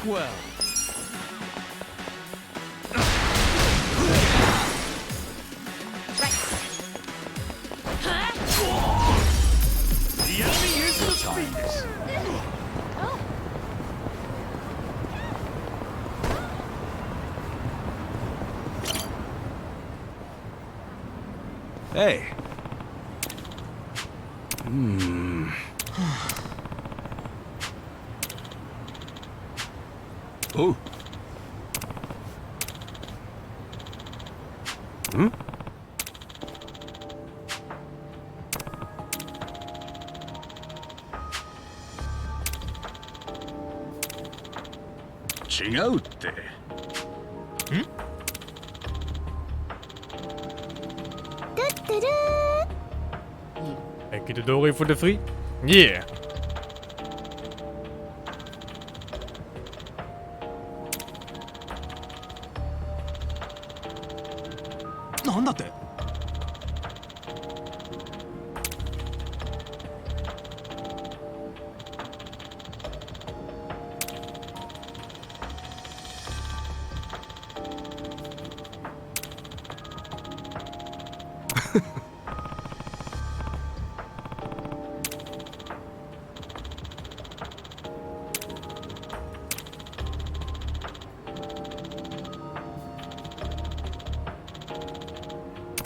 Well. The enemy is the speakers. Hey. Oh. Kijk je de door in voor de free? Yeah.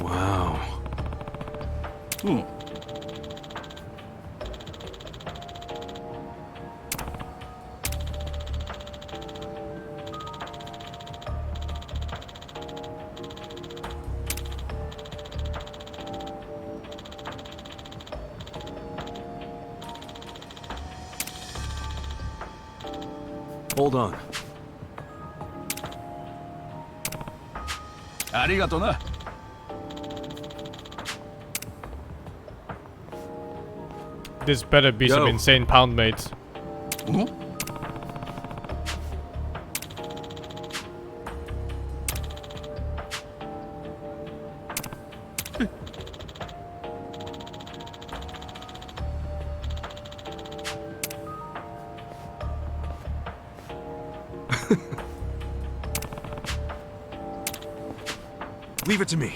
Wow. Hold on. Arigato na. This better be some insane pound mates. Leave it to me.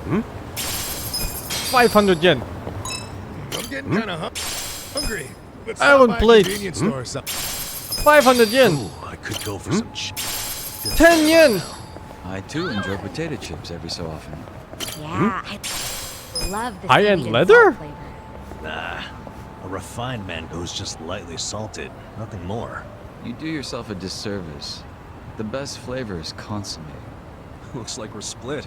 Hmm? 500 yen. I'm getting kind of hungry. Let's Iron stop by a plate. convenience store or something. 500 yen. Ooh, I could go for some 10 yen. I too enjoy potato chips every so often. Yeah, I love the High-end sweet and leather? salt flavor. Nah, a refined mango's just lightly salted, nothing more. You do yourself a disservice. The best flavor is consomme. Looks like we're split.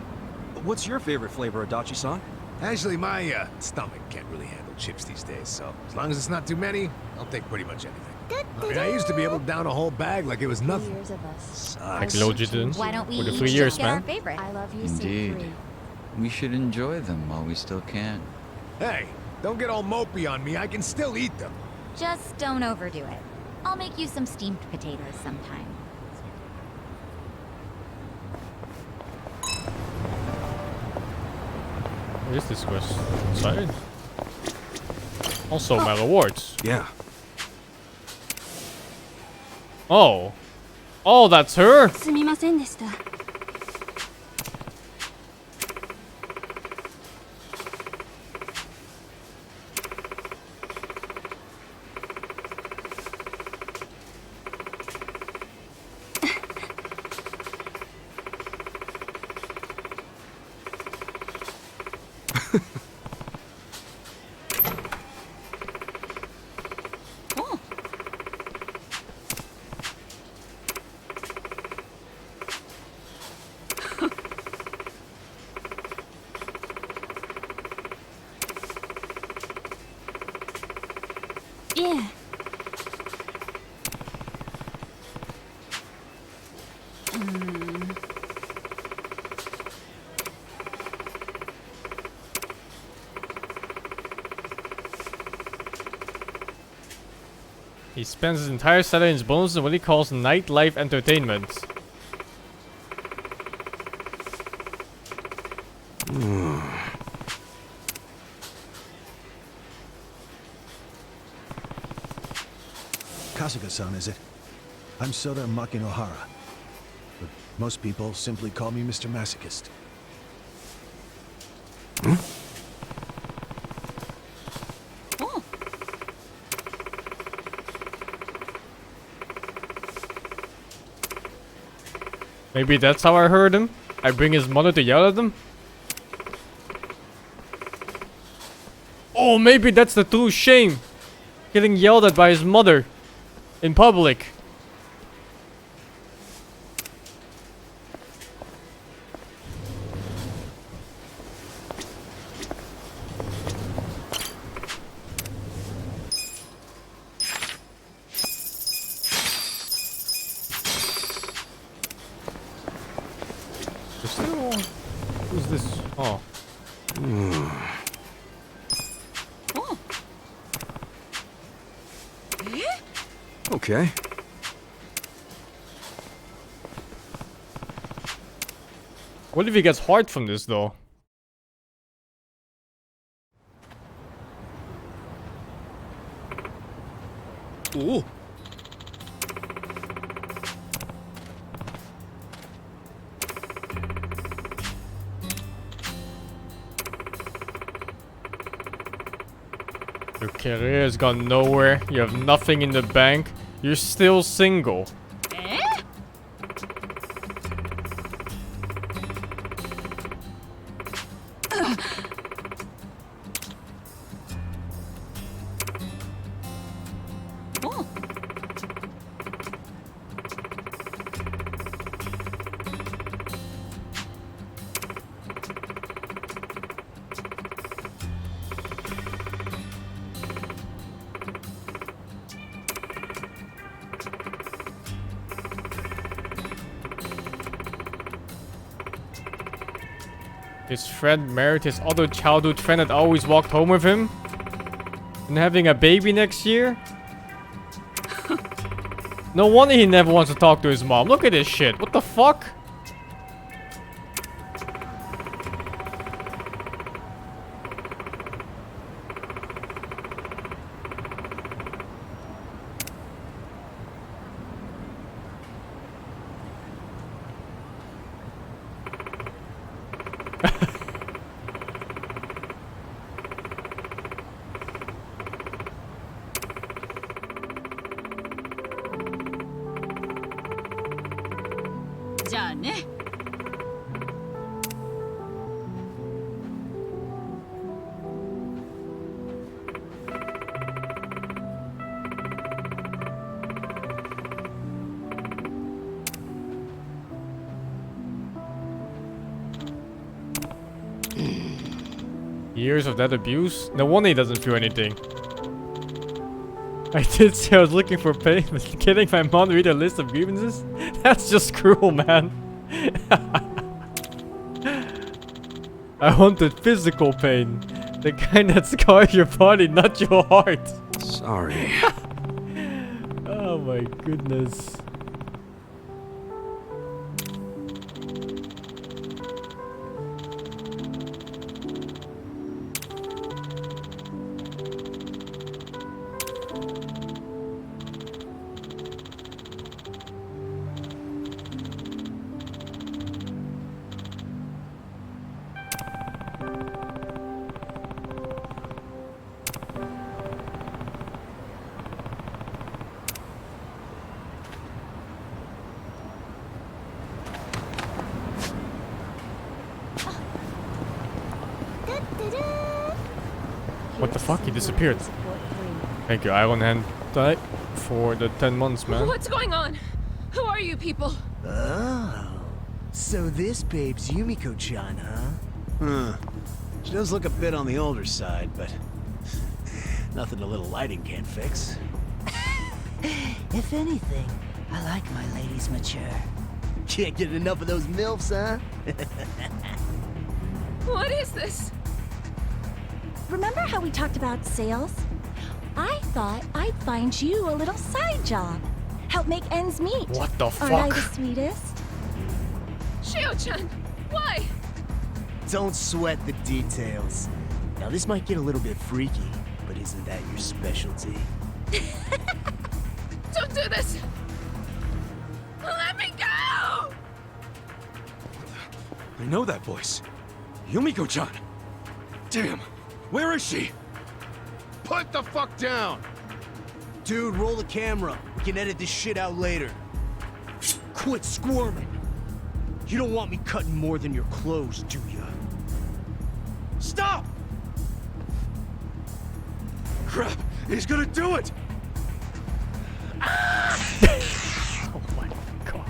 What's your favorite flavor, Adachi-san? Actually, my stomach can't really handle chips these days, so as long as it's not too many, I'll take pretty much anything. I mean, I used to be able to down a whole bag like it was nothing. Years of us. Kijk, legit Why don't we for the each 3 years, get our man. favorite? I love you, Indeed. Siegfried. We should enjoy them while we still can. Hey, don't get all mopey on me. I can still eat them. Just don't overdo it. I'll make you some steamed potatoes sometime. What is this quest? Inside? Also my rewards. Yeah. Oh. Oh, that's her? すみませんでした。He spends his entire salary in his bonus in what he calls nightlife entertainment. Kasuga-san, is it? I'm Soda Makinohara. But most people simply call me Mr. Masochist. Maybe that's how I heard him. I bring his mother to yell at him. Oh, maybe that's the true shame. Getting yelled at by his mother. In public. Who's this? Oh. Okay. What if he gets hard from this though? Ooh. Your career has gone nowhere. You have nothing in the bank. You're still single. His friend married his other childhood friend that always walked home with him. And having a baby next year. No wonder he never wants to talk to his mom. Look at this shit. What the fuck? Years of that abuse? No wonder he doesn't feel anything. I did say I was looking for pain, but getting my mom to read a list of grievances? That's just cruel, man. I wanted physical pain. The kind that scars your body, not your heart. Sorry. Oh my goodness. What the fuck? He disappeared. Thank you, Iron Hand Type, for the 10 months, man. What's going on? Who are you people? Oh, so this babe's Yumiko-chan, huh? She does look a bit on the older side, but nothing a little lighting can't fix. If anything, I like my ladies mature. Can't get enough of those MILFs, huh? What is this? Remember how we talked about sales? I thought I'd find you a little side job. Help make ends meet. What the Aren't I the fuck? sweetest? Shio-chan, why? Don't sweat the details. Now this might get a little bit freaky, but isn't that your specialty? Don't do this! Let me go! I know that voice. Yumiko-chan. Damn, where is she? Put the fuck down! Dude, roll the camera. We can edit this shit out later. Quit squirming. You don't want me cutting more than your clothes, do ya? Stop! Crap, he's gonna do it! Oh my god.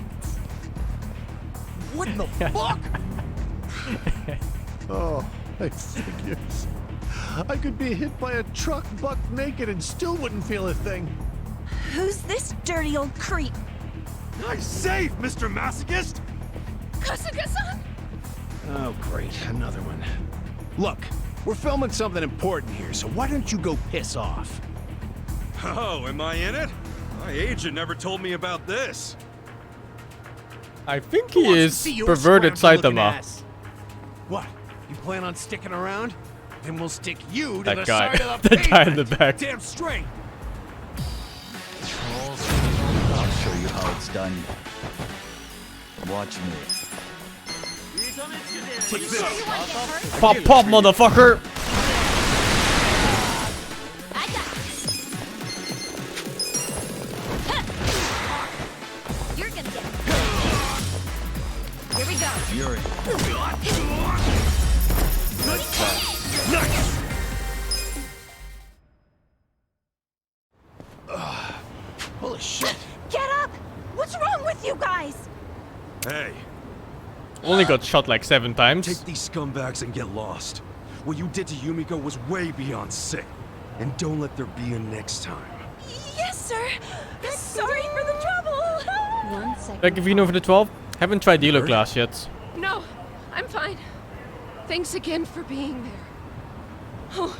What the fuck? Oh, I figures. I could be hit by a truck buck naked and still wouldn't feel a thing. Who's this dirty old creep? Nice save, Mr. Masochist! Kasuga-san? Oh, great. Another one. Look, we're filming something important here, so why don't you go piss off? Oh, am I in it? My agent never told me about this. I think Who he wants to is see your perverted scroungy-looking Saitama. ass? What? You plan on sticking around? Then we'll stick you to That the guy. side of the The guy in the pavement. back. Damn straight. I'll show you how it's done. Watch me. Take this. Pop, pop, motherfucker! I got it. You're gonna get it. Here we go. Fury. Holy shit. Get up! What's wrong with you guys? Hey, Only got shot like 7 times. take these scumbags and get lost. What you did to Yumiko was way beyond sick. And don't let there be a next time. Yes, sir. Sorry for the trouble. 1 second. Back if you know for the 12. Haven't tried dealer class yet. No, I'm fine. Thanks again for being there. Oh,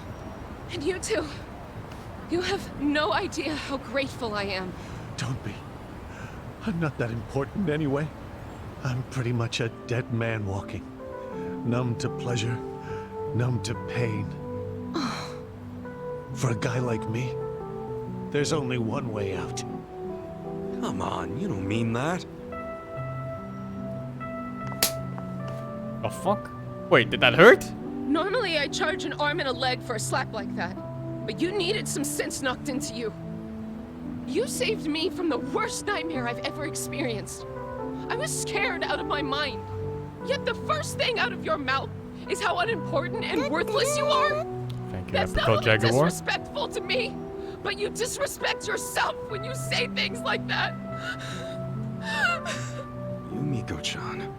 and you too. You have no idea how grateful I am. Don't be. I'm not that important anyway. I'm pretty much a dead man walking. Numb to pleasure, numb to pain. For a guy like me, there's only one way out. Come on, you don't mean that. The fuck? Wait, did that hurt? Normally I charge an arm and a leg for a slap like that, but you needed some sense knocked into you. You saved me from the worst nightmare I've ever experienced. I was scared out of my mind. Yet the first thing out of your mouth is how unimportant and worthless you are. Thank you, That's not Apricot only Jaguar. disrespectful to me, but you disrespect yourself when you say things like that. Yumiko-chan.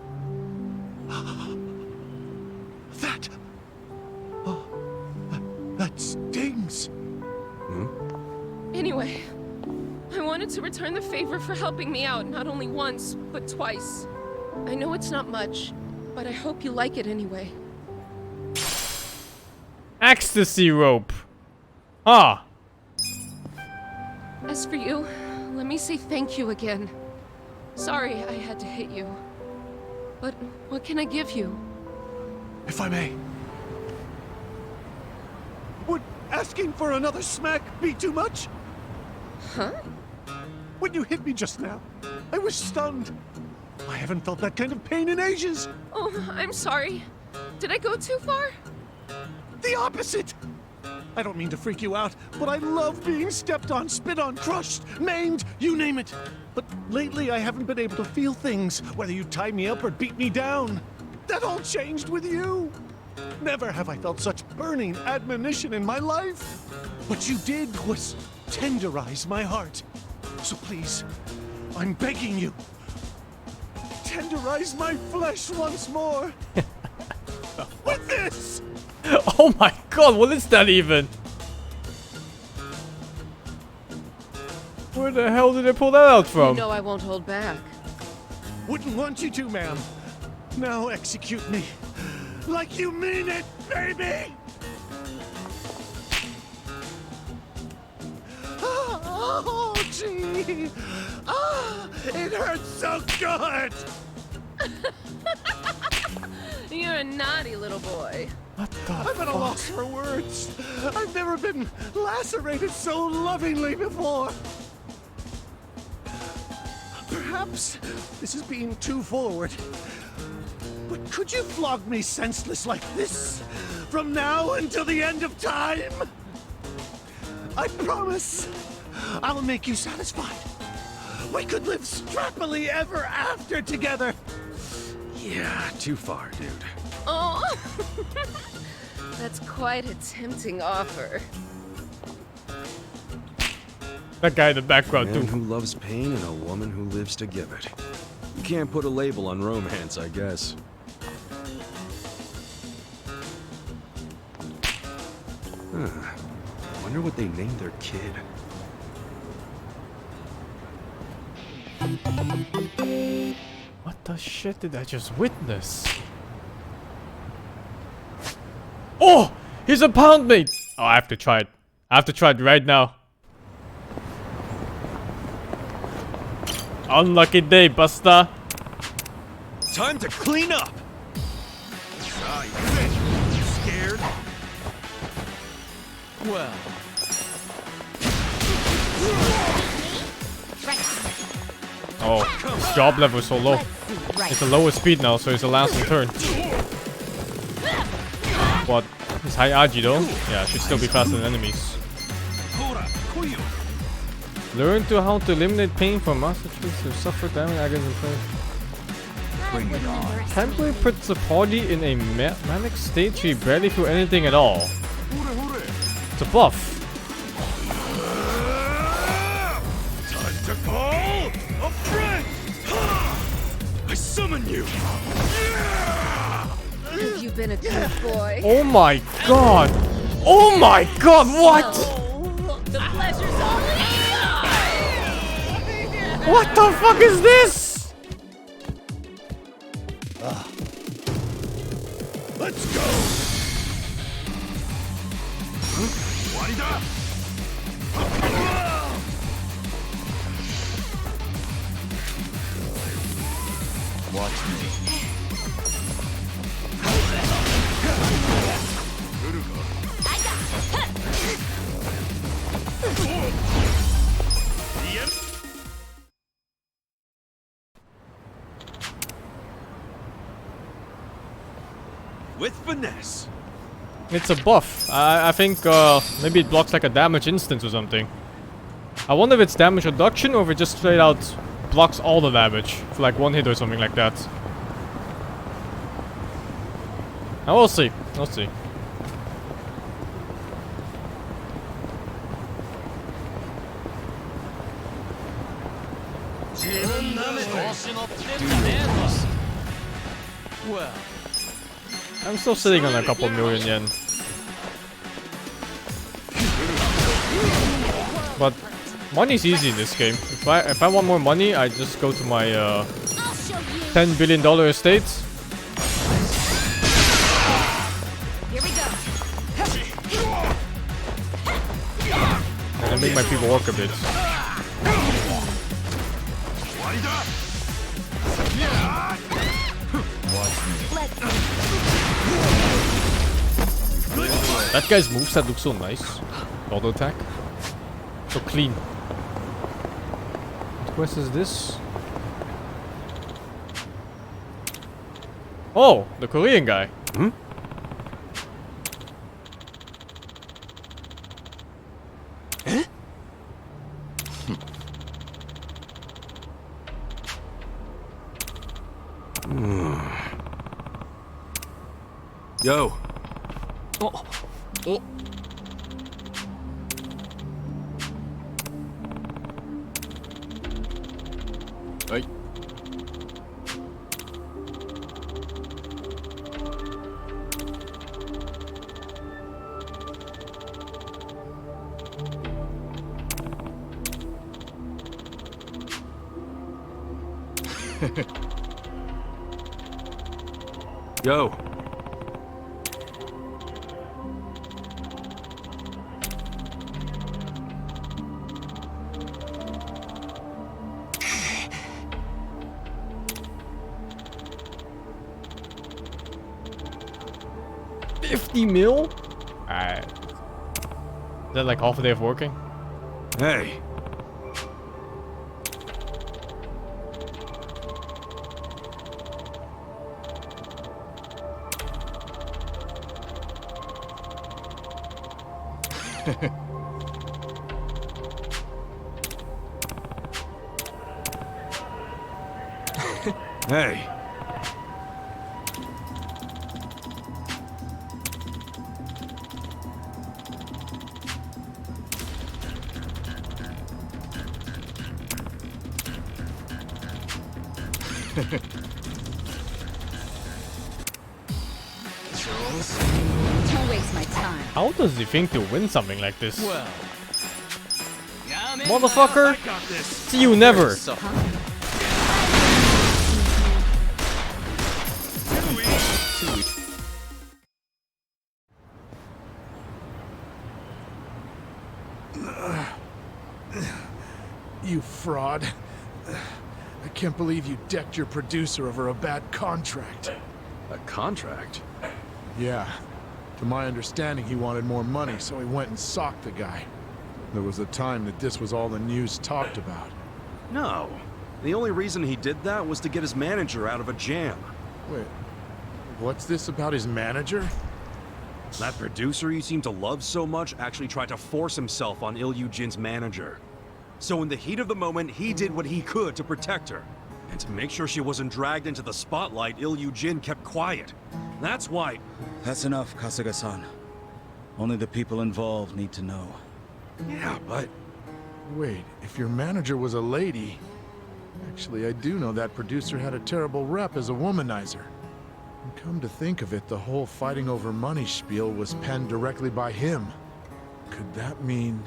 That... Oh, that stings. Anyway, I wanted to return the favor for helping me out not only once, but twice. I know it's not much, but I hope you like it anyway. Ecstasy rope. Ah. As for you, let me say thank you again. Sorry I had to hit you. But what can I give you? If I may. Would asking for another smack be too much? Huh? When you hit me just now, I was stunned. I haven't felt that kind of pain in ages. Oh, I'm sorry. Did I go too far? The opposite! I don't mean to freak you out, but I love being stepped on, spit on, crushed, maimed, you name it. But lately I haven't been able to feel things, whether you tie me up or beat me down. That all changed with you. Never have I felt such burning admonition in my life. What you did was tenderize my heart. So please, I'm begging you, tenderize my flesh once more. With this! Oh my god, what is that even? Where the hell did they pull that out You from? know I won't hold back. Wouldn't want you to, ma'am. Now execute me. Like you mean it, baby! Oh, gee! Ah, it hurts so good! You're a naughty little boy. What the I'm at a loss for words. I've never been lacerated so lovingly before. Perhaps this is being too forward. But could you flog me senseless like this from now until the end of time? I promise I'll make you satisfied. We could live strappily ever after together. Yeah, too far, dude. Oh, that's quite a tempting offer. That guy in the background A man too. who loves pain and a woman who lives to give it. You can't put a label on romance, I guess. Huh. Wonder what they named their kid. What the shit did I just witness? Oh! He's a pound mate! Oh, I have to try it. I have to try it right now. Unlucky day, Buster. Time to clean up! Ah, you scared? Well, Oh, his job level is so low. It's a lower speed now, so it's a lasting turn. What? It's high Agi though? Yeah, should still be faster than enemies. Learn to how to eliminate pain from master tricks who suffer damage against the pain. Bring it on. Temporary puts the party in a manic state so you barely feel anything at all. It's a buff. Time to call a friend! I summon you! Have you been a good boy? Oh my god! Oh my god, what? The pleasure's all What the fuck is this? Let's go! Watch me. With finesse! It's a buff. I think maybe it blocks like a damage instance or something. I wonder if it's damage reduction or if it just straight out blocks all the damage for like one hit or something like that. Now we'll see. We'll see. well. I'm still sitting on a couple million yen. But money's easy in this game. If I want more money, I just go to my $10 billion estate. Here we go. And I make my people work a bit. That guy's moveset looks so nice. Auto attack. So clean. What quest is this? Oh, the Korean guy. Hmm? Yo. Oh. Oh. Hey. Go. $50 mil? Alright. Is that like half a day of working? Hey. Hey. Don't waste my time. How does he think to win something like this? Well. Motherfucker! See you never! You fraud. I can't believe you decked your producer over a bad contract. A contract? Yeah. To my understanding, he wanted more money, so he went and socked the guy. There was a time that this was all the news talked about. No. The only reason he did that was to get his manager out of a jam. Wait, what's this about his manager? That producer you seem to love so much actually tried to force himself on Il-Yu-jin's manager. So in the heat of the moment, he did what he could to protect her. And to make sure she wasn't dragged into the spotlight, Il-Yu-jin kept quiet. That's why... That's enough, Kasuga-san. Only the people involved need to know. Yeah, but... Wait, if your manager was a lady... Actually, I do know that producer had a terrible rep as a womanizer. And come to think of it, the whole fighting over money spiel was penned directly by him. Could that mean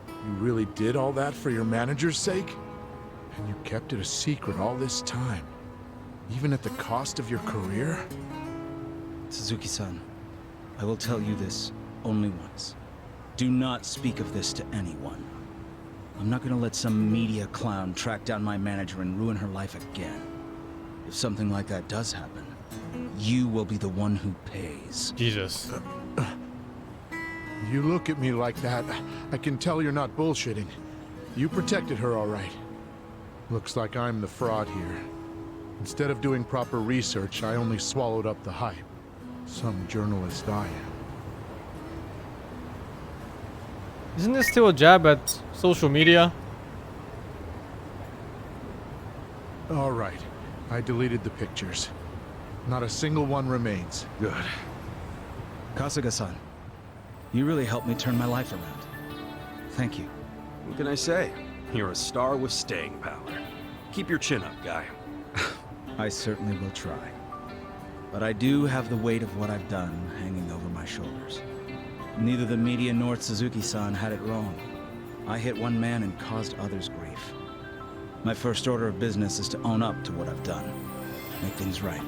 you really did all that for your manager's sake? And you kept it a secret all this time? Even at the cost of your career? Suzuki-san, I will tell you this only once. Do not speak of this to anyone. I'm not gonna let some media clown track down my manager and ruin her life again. If something like that does happen, you will be the one who pays. Jesus. You look at me like that, I can tell you're not bullshitting. You protected her all right. Looks like I'm the fraud here. Instead of doing proper research, I only swallowed up the hype. Some journalist I am. Isn't this still a jab at social media? All right, I deleted the pictures. Not a single one remains. Good. Kasuga-san, you really helped me turn my life around. Thank you. What can I say? You're a star with staying power. Keep your chin up, guy. I certainly will try. But I do have the weight of what I've done hanging over my shoulders. Neither the media nor Suzuki-san had it wrong. I hit one man and caused others grief. My first order of business is to own up to what I've done. Make things right.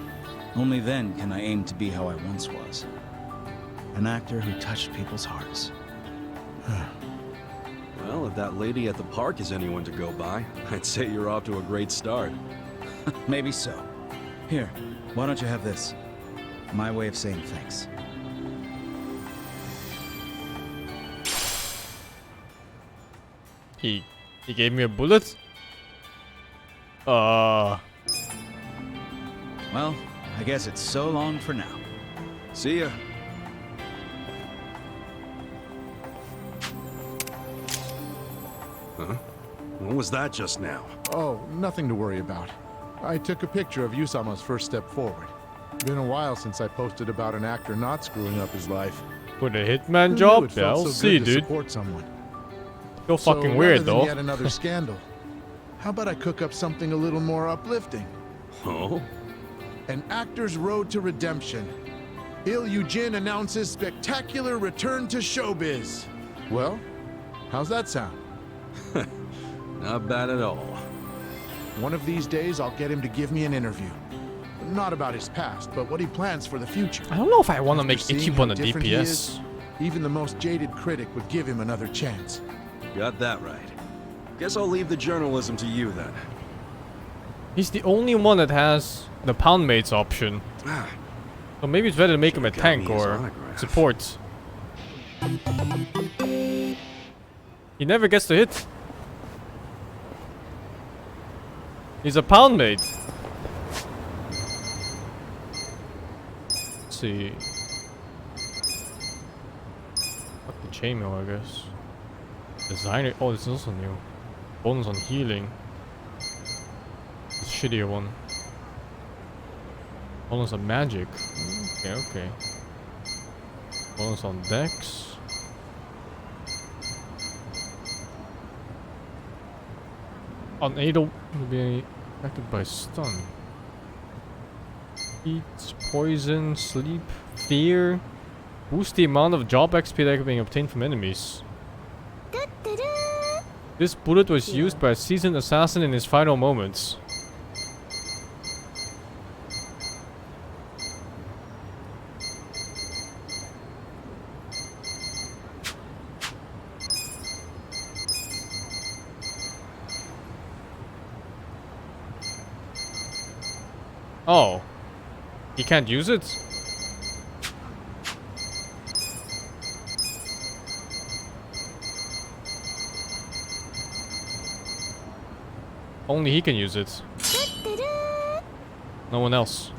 Only then can I aim to be how I once was. An actor who touched people's hearts. Well, if that lady at the park is anyone to go by, I'd say you're off to a great start. Maybe so. Here, why don't you have this? My way of saying thanks. He gave me a bullet? Well, I guess it's so long for now. See ya. Huh? What was that just now? Oh, nothing to worry about. I took a picture of Yusama's first step forward. Been a while since I posted about an actor not screwing up his life. For the hitman Who job? knew it Yeah, felt I'll so see, good to dude. support someone? You're fucking So, weird, rather than though. yet another scandal. How about I cook up something a little more uplifting? Oh? An actor's road to redemption. Il-Yu-jin announces spectacular return to showbiz. Well, how's that sound? Not bad at all. One of these days, I'll get him to give me an interview. Not about his past, but what he plans for the future. I don't know if I want to make After seeing Ichiban how a different he DPS. is, even the most jaded critic would give him another chance. Got that right. Guess I'll leave the journalism to you then. He's the only one that has the pound mates option. So maybe it's better to make him a Should've got tank me his or autograph. support. He never gets to hit. He's a pound mate. Let's see. Fuck the chainmail, I guess. Designer. Oh, this is also new. Bonus on healing. This shittier one. Bonus on magic. Okay, okay. Bonus on dex. Unable to be affected by stun. Heat, poison, sleep, fear. Boost the amount of job XP that can be obtained from enemies. This bullet was used by a seasoned assassin in his final moments. Oh. He can't use it? Only he can use it. No one else.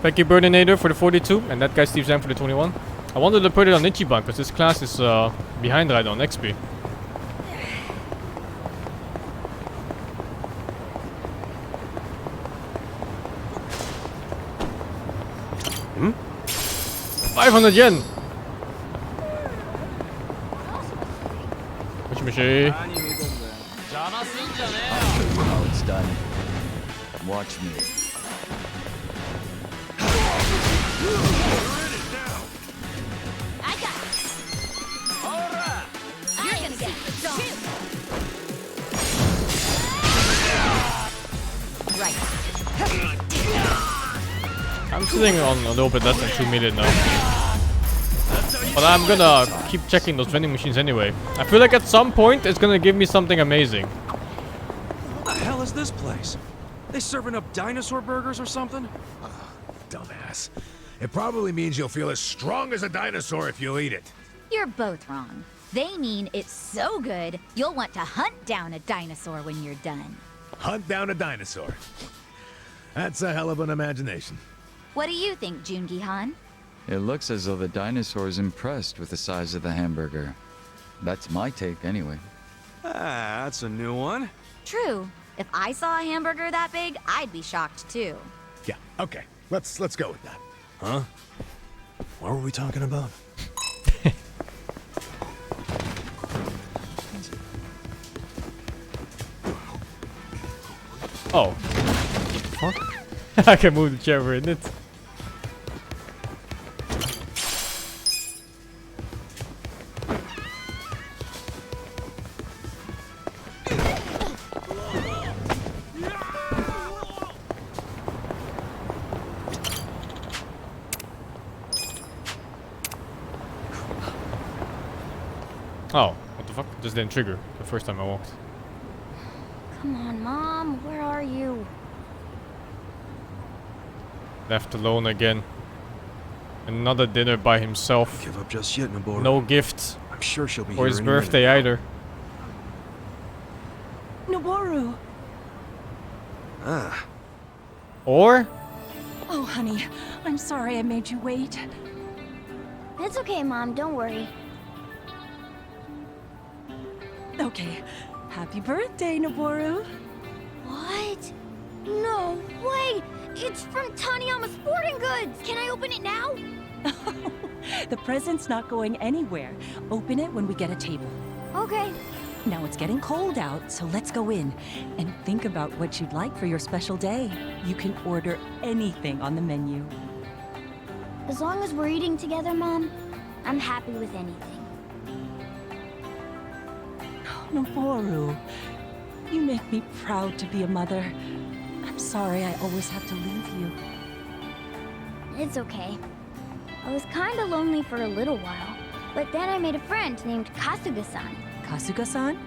Thank you, Burninator, for the 42, and that guy Steve Zam for the 21. I wanted to put it on Ichiban, because this class is behind right on XP. Hmm? 500 yen! Mushi. Now it's done. Watch me. I got it. You're gonna get the shoot. Right. I'm sitting on a little bit less than 2 million now. But I'm gonna keep checking those vending machines anyway. I feel like at some point it's gonna give me something amazing. What the hell is this place? They serving up dinosaur burgers or something? Dumbass. It probably means you'll feel as strong as a dinosaur if you eat it. You're both wrong. They mean it's so good, you'll want to hunt down a dinosaur when you're done. Hunt down a dinosaur. That's a hell of an imagination. What do you think, Jungi-han? It looks as though the dinosaur is impressed with the size of the hamburger. That's my take, anyway. Ah, that's a new one. True. If I saw a hamburger that big, I'd be shocked too. Yeah, okay. Let's go with that. Huh? What were we talking about? Oh. Fuck. I can move the chair in it. Oh, what the fuck? Just didn't trigger the first time I walked. Come on, Mom. Where are you? Left alone again. Another dinner by himself. Give up just yet, Noboru. No gift. I'm sure she'll be For here his any minute birthday now. either. Noboru. Ah. Or? Oh, honey. I'm sorry I made you wait. It's okay, Mom. Don't worry. Okay. Happy birthday, Noboru. What? No way! It's from Taniyama Sporting Goods! Can I open it now? The present's not going anywhere. Open it when we get a table. Okay. Now it's getting cold out, so let's go in and think about what you'd like for your special day. You can order anything on the menu. As long as we're eating together, Mom, I'm happy with anything. Noboru, You make me proud to be a mother. I'm sorry I always have to leave you. It's okay. I was kinda lonely for a little while, but then I made a friend named Kasuga-san. Kasuga-san?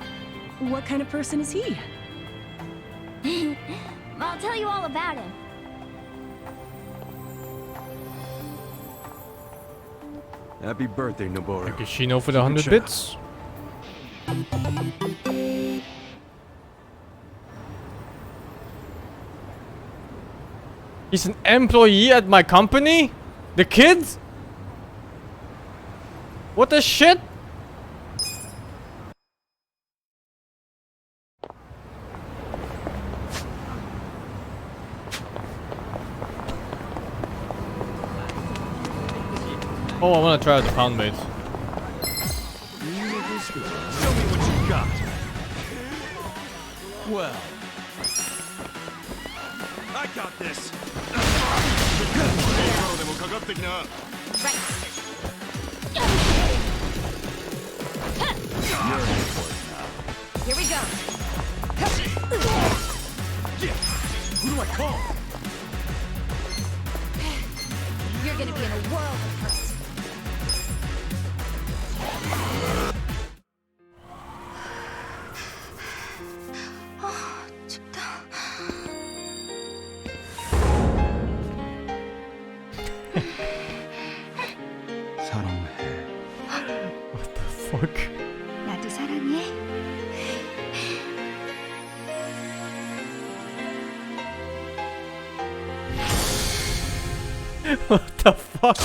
What kind of person is he? I'll tell you all about him. Happy birthday, Noboru. Thank you, Shino, for the 100 bits. He's an employee at my company? The kid? What the shit? Oh, I want to try out the pound bait. Show me what you got. Well, I got this. Here we go. who do I call? You're gonna be in a world of hurt. What the fuck? 나도 사랑해. What the fuck?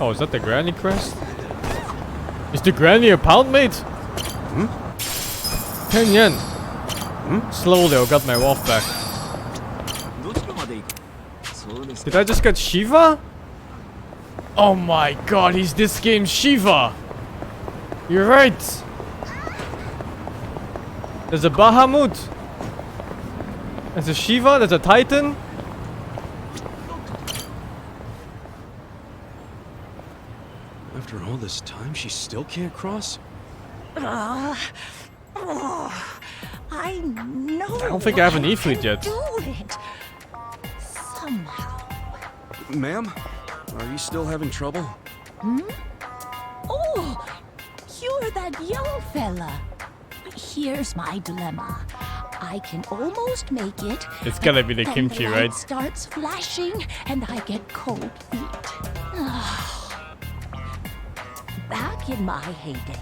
Oh, is that the granny crest? Is the granny a pound mate? 10 yen. Slowly, I got my wealth back. Did I just get Shiva? Oh my god, he's this game's Shiva! You're right! There's a Bahamut! There's a Shiva, there's a Titan! After all this time, she still can't cross? I know. I don't think I have an E-fleet yet. Do it somehow. Ma'am? Are you still having trouble? Oh, you're that young fella. Here's my dilemma. I can almost make it. It's gotta be the then kimchi, the right? light starts flashing, and I get cold feet. Back in my heyday,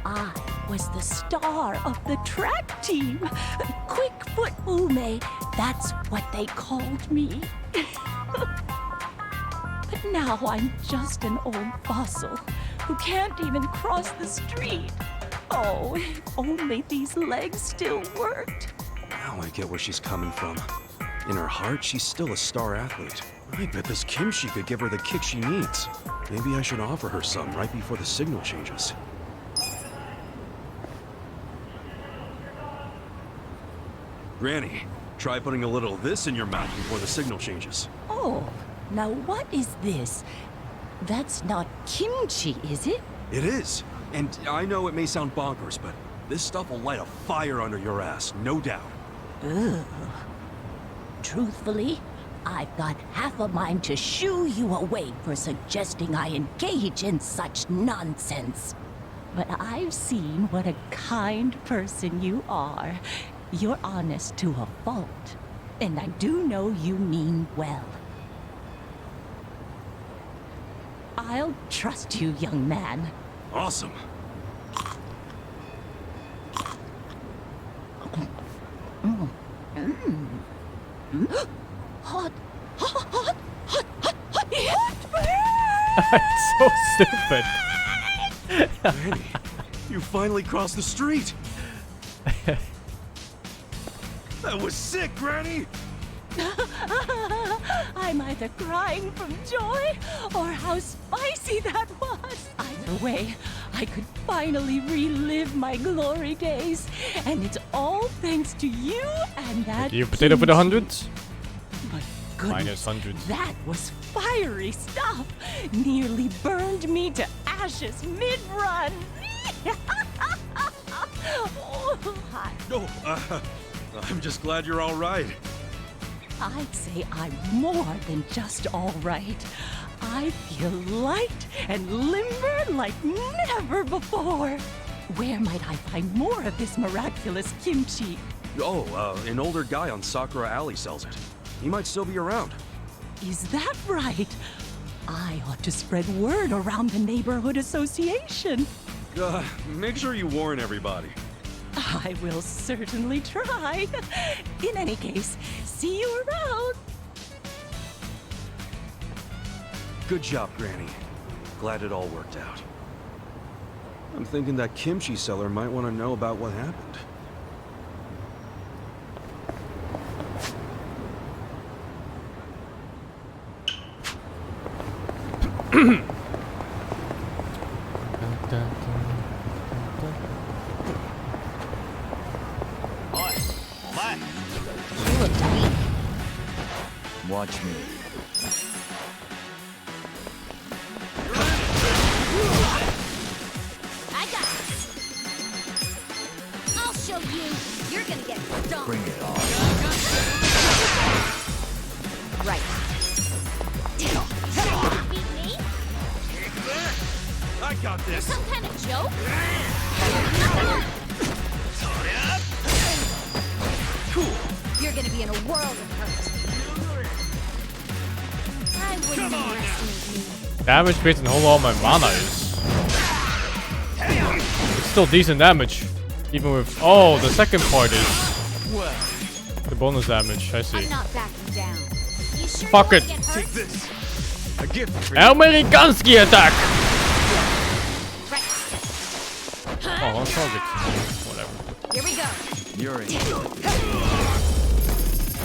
I was the star of the track team. Quickfoot Ume, that's what they called me. But now I'm just an old fossil who can't even cross the street. Oh, if only these legs still worked. Now I get where she's coming from. In her heart, she's still a star athlete. I bet this kimchi could give her the kick she needs. Maybe I should offer her some right before the signal changes. Granny, try putting a little of this in your mouth before the signal changes. Oh, now what is this? That's not kimchi, is it? It is. And I know it may sound bonkers, but this stuff will light a fire under your ass, no doubt. Ugh. Truthfully, I've got half a mind to shoo you away for suggesting I engage in such nonsense. But I've seen what a kind person you are. You're honest to a fault. And I do know you mean well. I'll trust you, young man. Awesome. Hot, It's so stupid. Granny, you finally crossed the street. That was sick, Granny! I'm either crying from joy or how spicy that was. Either way, I could finally relive my glory days. And it's all thanks to you and that Thank you, potato for the kimchi. 100. My goodness, Minus 100. that was fiery stuff. Nearly burned me to ashes mid-run. Oh, hi. No, I'm just glad you're all right. I'd say I'm more than just all right. I feel light and limber like never before. Where might I find more of this miraculous kimchi? Oh, an older guy on Sakura Alley sells it. He might still be around. Is that right? I ought to spread word around the neighborhood association. Make sure you warn everybody. I will certainly try. In any case, see you around. Good job, Granny. Glad it all worked out. I'm thinking that kimchi seller might want to know about what happened. You look weak. Watch me. I got this. I'll show you. You're gonna get dumped. Bring it on. Right. Beat me? I got this. Some kind of joke? Cool. You're gonna be in a world of hurt. I wouldn't underestimate me. Damage based on how low my mana is. It's still decent damage. Even with... Oh, the second part is... the bonus damage, I see. I'm not backing down. You sure Fuck you it. wanna get hurt? Take this. A gift for you. Amerikanski attack! Right. Oh, on target. Whatever. Here we go. You're in.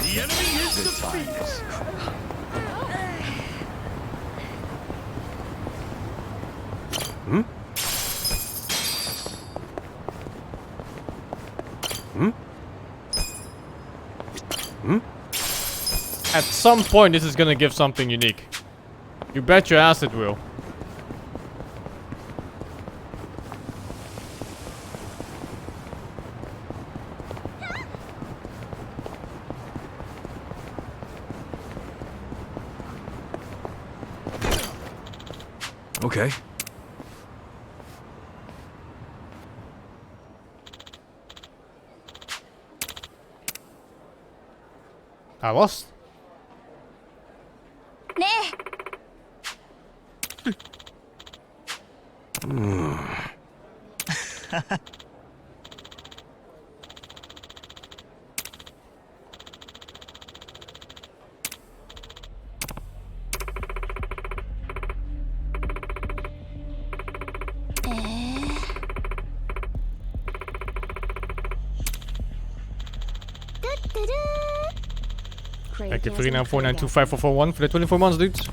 The enemy is Good defeated. times. Hmm? Hmm? Hmm? At some point, this is gonna give something unique. You bet your ass it will. Okay. I lost. Nah. Thank you, 394925441 for the 24 months, dudes.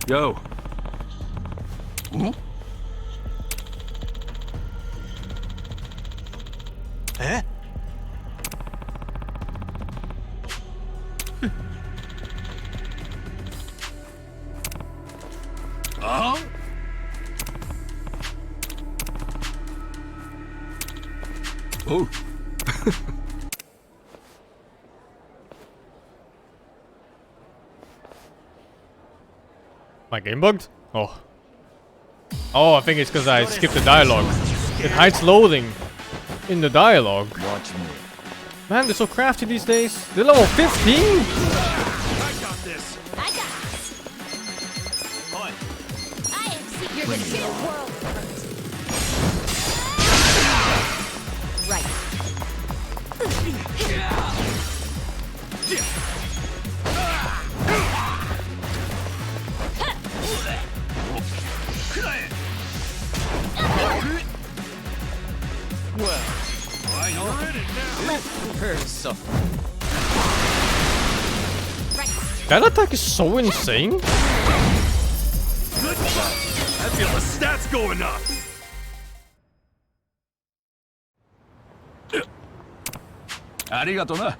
Yo. Eh? Oh? Oh. My game bugged? Oh. Oh, I think it's because I skipped the dialogue. It hides loading in the dialogue. Watch me. Man, they're so crafty these days. They're level 15? I got this. I got this. bring it on. Right. Well, I know it now. Her suffer. That attack is so insane. Good job. I feel the stats going up. Arigato na.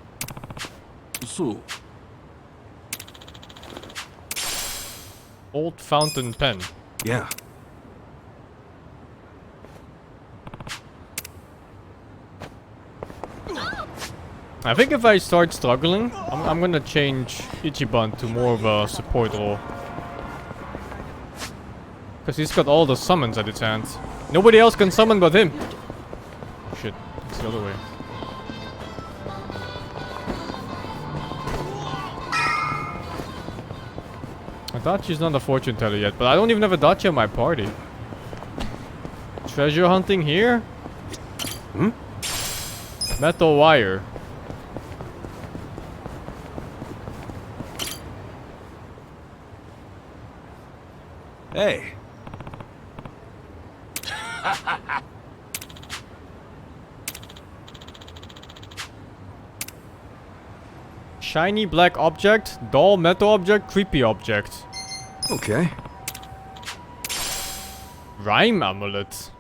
So. Old fountain pen. Yeah. I think if I start struggling, I'm gonna change Ichiban to more of a support role. Because he's got all the summons at his hand. Nobody else can summon but him. Shit, it's the other way. Adachi's not a fortune teller yet, but I don't even have Adachi in my party. Treasure hunting here? Hmm? Metal wire. Hey. Shiny black object, dull metal object, creepy object. Okay. Rhyme amulet.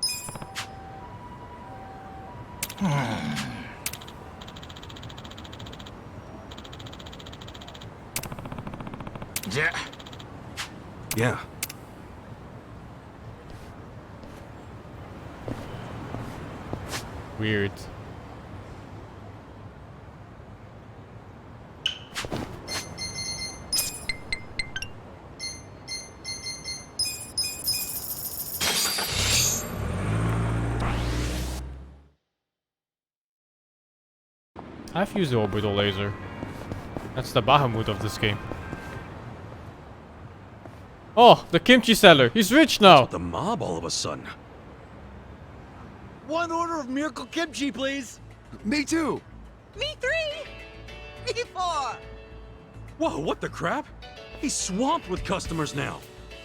Yeah. Yeah. Weird. I've used the orbital laser. That's the Bahamut of this game. Oh, the kimchi seller. He's rich now. The mob all of a sudden. One order of miracle kimchi, please. Me too. Me 3! Me 4! Whoa, what the crap? He's swamped with customers now.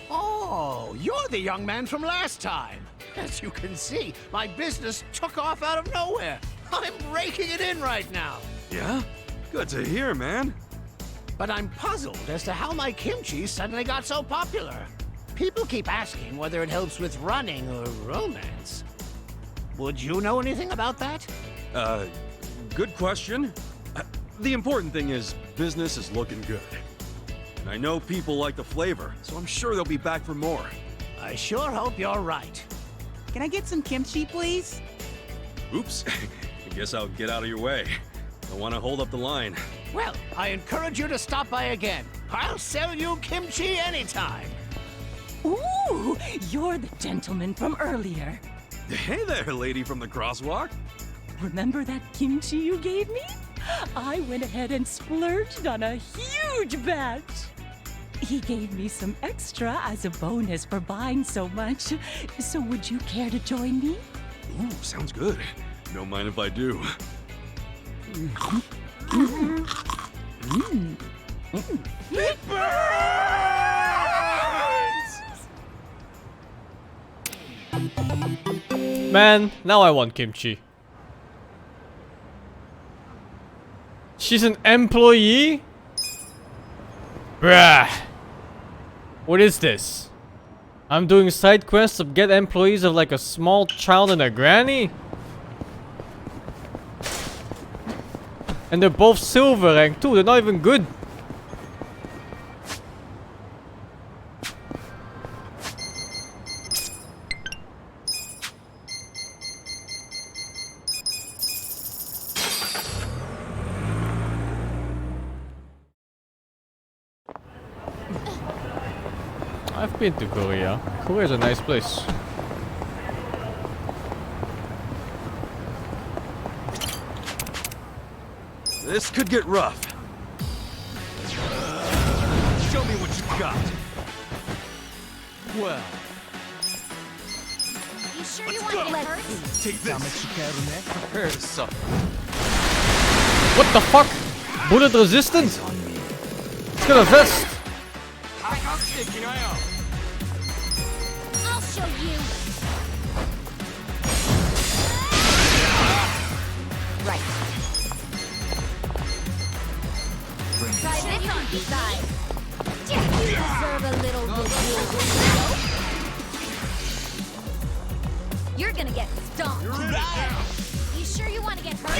Oh, you're the young man from last time. As you can see, my business took off out of nowhere. I'm raking it in right now. Yeah? Good to hear, man. But I'm puzzled as to how my kimchi suddenly got so popular. People keep asking whether it helps with running or romance. Would you know anything about that? Good question. The important thing is, business is looking good. And I know people like the flavor, so I'm sure they'll be back for more. I sure hope you're right. Can I get some kimchi, please? Oops. I guess I'll get out of your way. I want to hold up the line. Well, I encourage you to stop by again. I'll sell you kimchi anytime. Ooh, you're the gentleman from earlier. Hey there, lady from the crosswalk. Remember that kimchi you gave me? I went ahead and splurged on a huge batch. He gave me some extra as a bonus for buying so much. So would you care to join me? Ooh, sounds good. Don't mind if I do. It burns! Man, now I want kimchi. She's an employee? Bruh. What is this? I'm doing side quests to get employees of like a small child and a granny? And they're both silver rank too, they're not even good. I've been to Korea. Korea's a nice place. This could get rough. Show me what you got. Well, sure you want to get hurt? Take this. What the fuck? Bullet resistant? It's got a vest. I'll show you. Right. Try this on the side. You deserve a little reward. You're gonna get stomped. You sure you want to get hurt?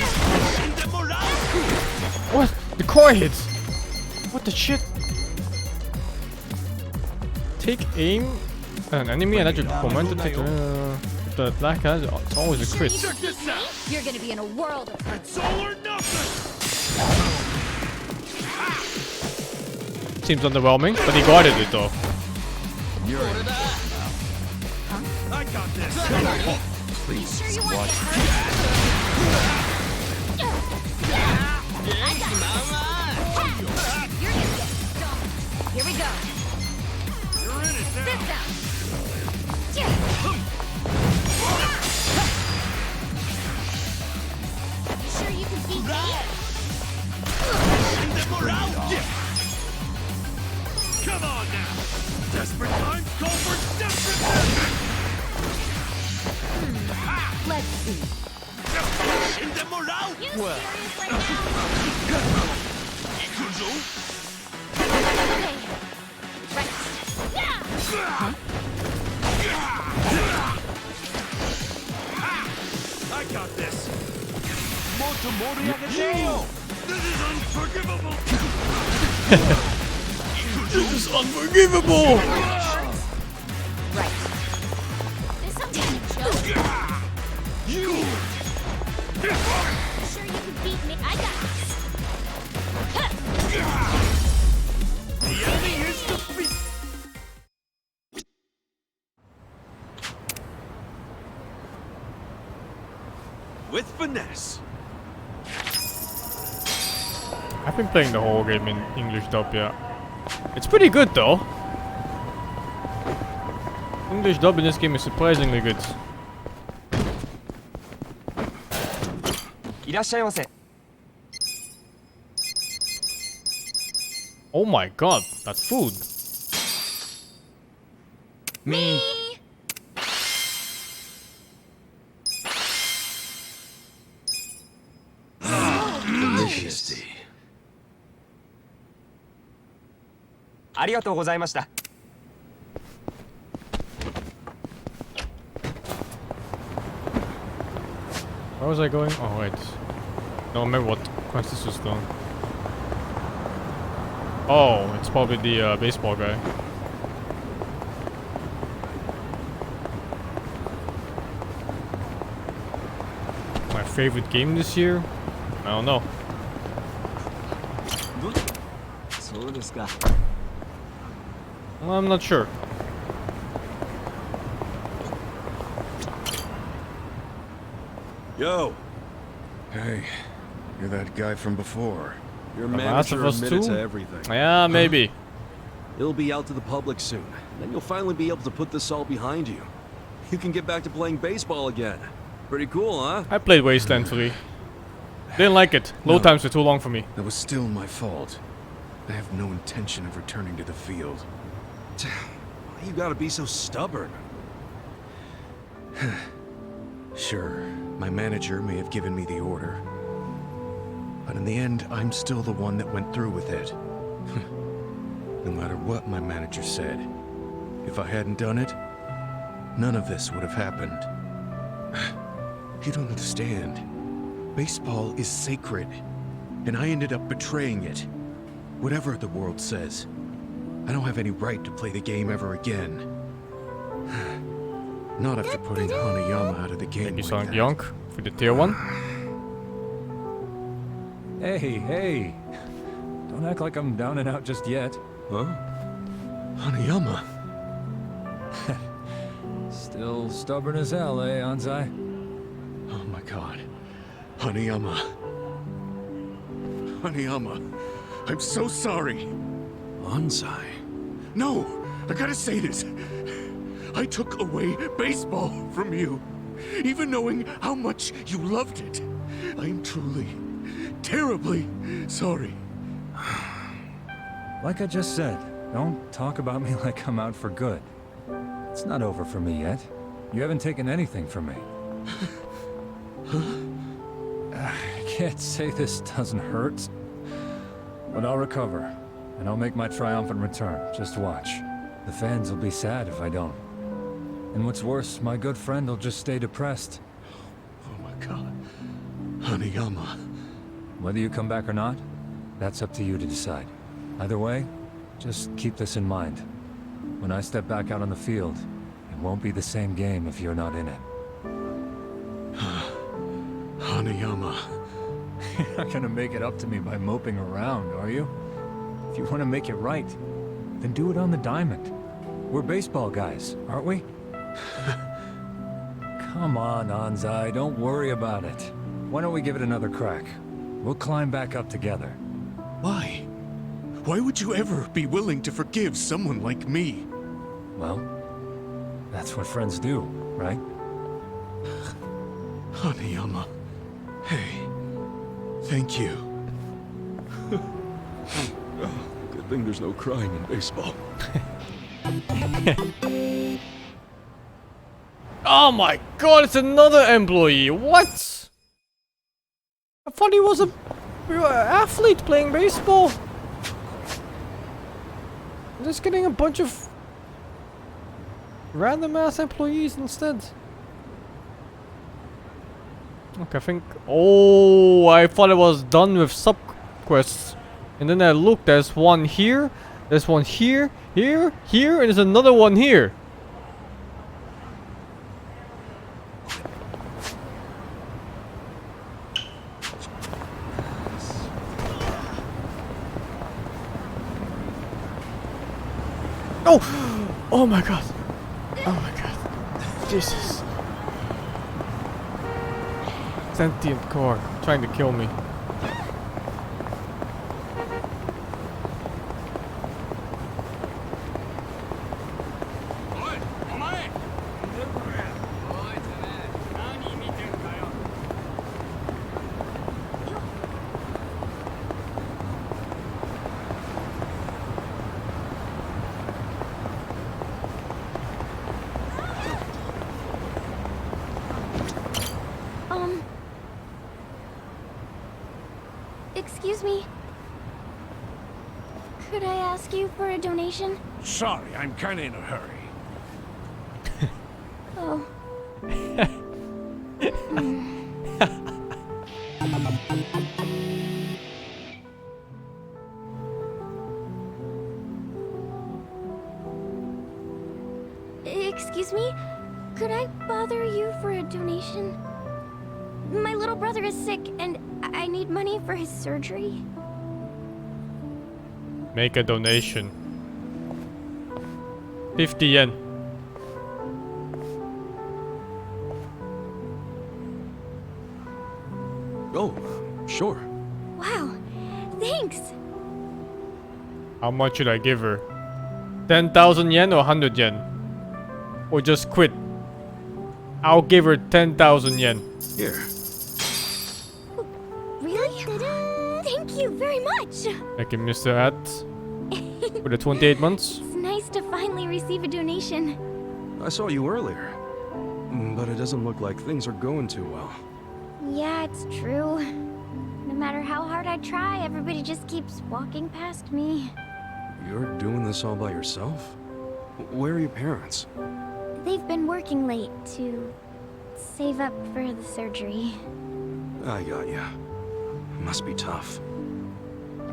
What? The core hits. What the shit? Take aim at an enemy and let your commander take the black guys. It's always a crit. You're gonna be in a world of hurt. It's all or nothing. Seems underwhelming, but he guarded it though. I got this. Please, sure you want to get hurt? I got this. You're gonna get stomped. Here we go. You're in it now. Sit down. You sure you can beat me? Come on now. Desperate times call for desperate measures. Let's see. In the morale. You serious right now? Okay. Right. Yeah. I got this. This is unforgivable. This is unforgivable! Right. There's something in the joke. You. Sure you can beat me? I got this. The enemy is defeated. With finesse. I've been playing the whole game in English dub, yeah. It's pretty good though. English dub in this game is surprisingly good. Oh my god, that's food. Me. Delicious. ありがとうございました。 Where was I going? Oh wait. No, I remember what quest this was done. Oh, it's probably the baseball guy. My favorite game this year? I don't know. そうですか。 I'm not sure. Yo. Hey, you're that guy from before. Your The Last of manager Us admitted 2? to everything. Yeah, maybe. It'll be out to the public soon. Then you'll finally be able to put this all behind you. You can get back to playing baseball again. Pretty cool, huh? I played Wasteland 3. Didn't like it. Load times were too long for me. That was still my fault. I have no intention of returning to the field. Why you gotta be so stubborn? Sure, my manager may have given me the order. But in the end, I'm still the one that went through with it. No matter what my manager said, if I hadn't done it, none of this would have happened. You don't understand. Baseball is sacred, and I ended up betraying it. Whatever the world says, I don't have any right to play the game ever again. Not after putting Hanayama out of the game. Thank you, like Sonic that. Yonk, for the tier 1. Hey. Don't act like I'm down and out just yet. Huh? Hanayama. Still stubborn as hell, eh, Anzai? Oh my god. Hanayama. Hanayama. I'm so sorry. Anzai. No! I gotta say this. I took away baseball from you, even knowing how much you loved it. I am truly, terribly sorry. Like I just said, don't talk about me like I'm out for good. It's not over for me yet. You haven't taken anything from me. I can't say this doesn't hurt, but I'll recover, and I'll make my triumphant return. Just watch. The fans will be sad if I don't. And what's worse, my good friend will just stay depressed. Oh my god. Hanayama. Whether you come back or not, that's up to you to decide. Either way, just keep this in mind. When I step back out on the field, it won't be the same game if you're not in it. Hanayama. You're not gonna make it up to me by moping around, are you? If you want to make it right, then do it on the diamond. We're baseball guys, aren't we? Come on, Anzai, don't worry about it. Why don't we give it another crack? We'll climb back up together. Why? Why would you ever be willing to forgive someone like me? Well, that's what friends do, right? Hanayama. Hey. Thank you. Good thing there's no crying in baseball. Oh my god, it's another employee. What? I thought he was an athlete playing baseball. I'm just getting a bunch of random ass employees instead. Okay, I think... Oh, I thought it was done with sub-quests. And then I looked, there's one here, there's one here, here, here, and there's another one here. Oh! Oh my god. Oh my god. Jesus. Sentient car trying to kill me. Excuse me. Could I ask you for a donation? Sorry, I'm kinda in a hurry. Oh. Excuse me? Could I bother you for a donation? My little brother is sick and I need money for his surgery. Make a donation. 50 yen. Oh, sure. Wow, thanks. How much should I give her? 10,000 yen or 100 yen? Or just quit? I'll give her 10,000 yen. Here. Really? Thank you very much. Thank you, Mr. At. For the 28 months. It's nice to finally receive a donation. I saw you earlier, but it doesn't look like things are going too well. Yeah, it's true. No matter how hard I try, everybody just keeps walking past me. You're doing this all by yourself? Where are your parents? They've been working late to save up for the surgery. I got ya. Must be tough.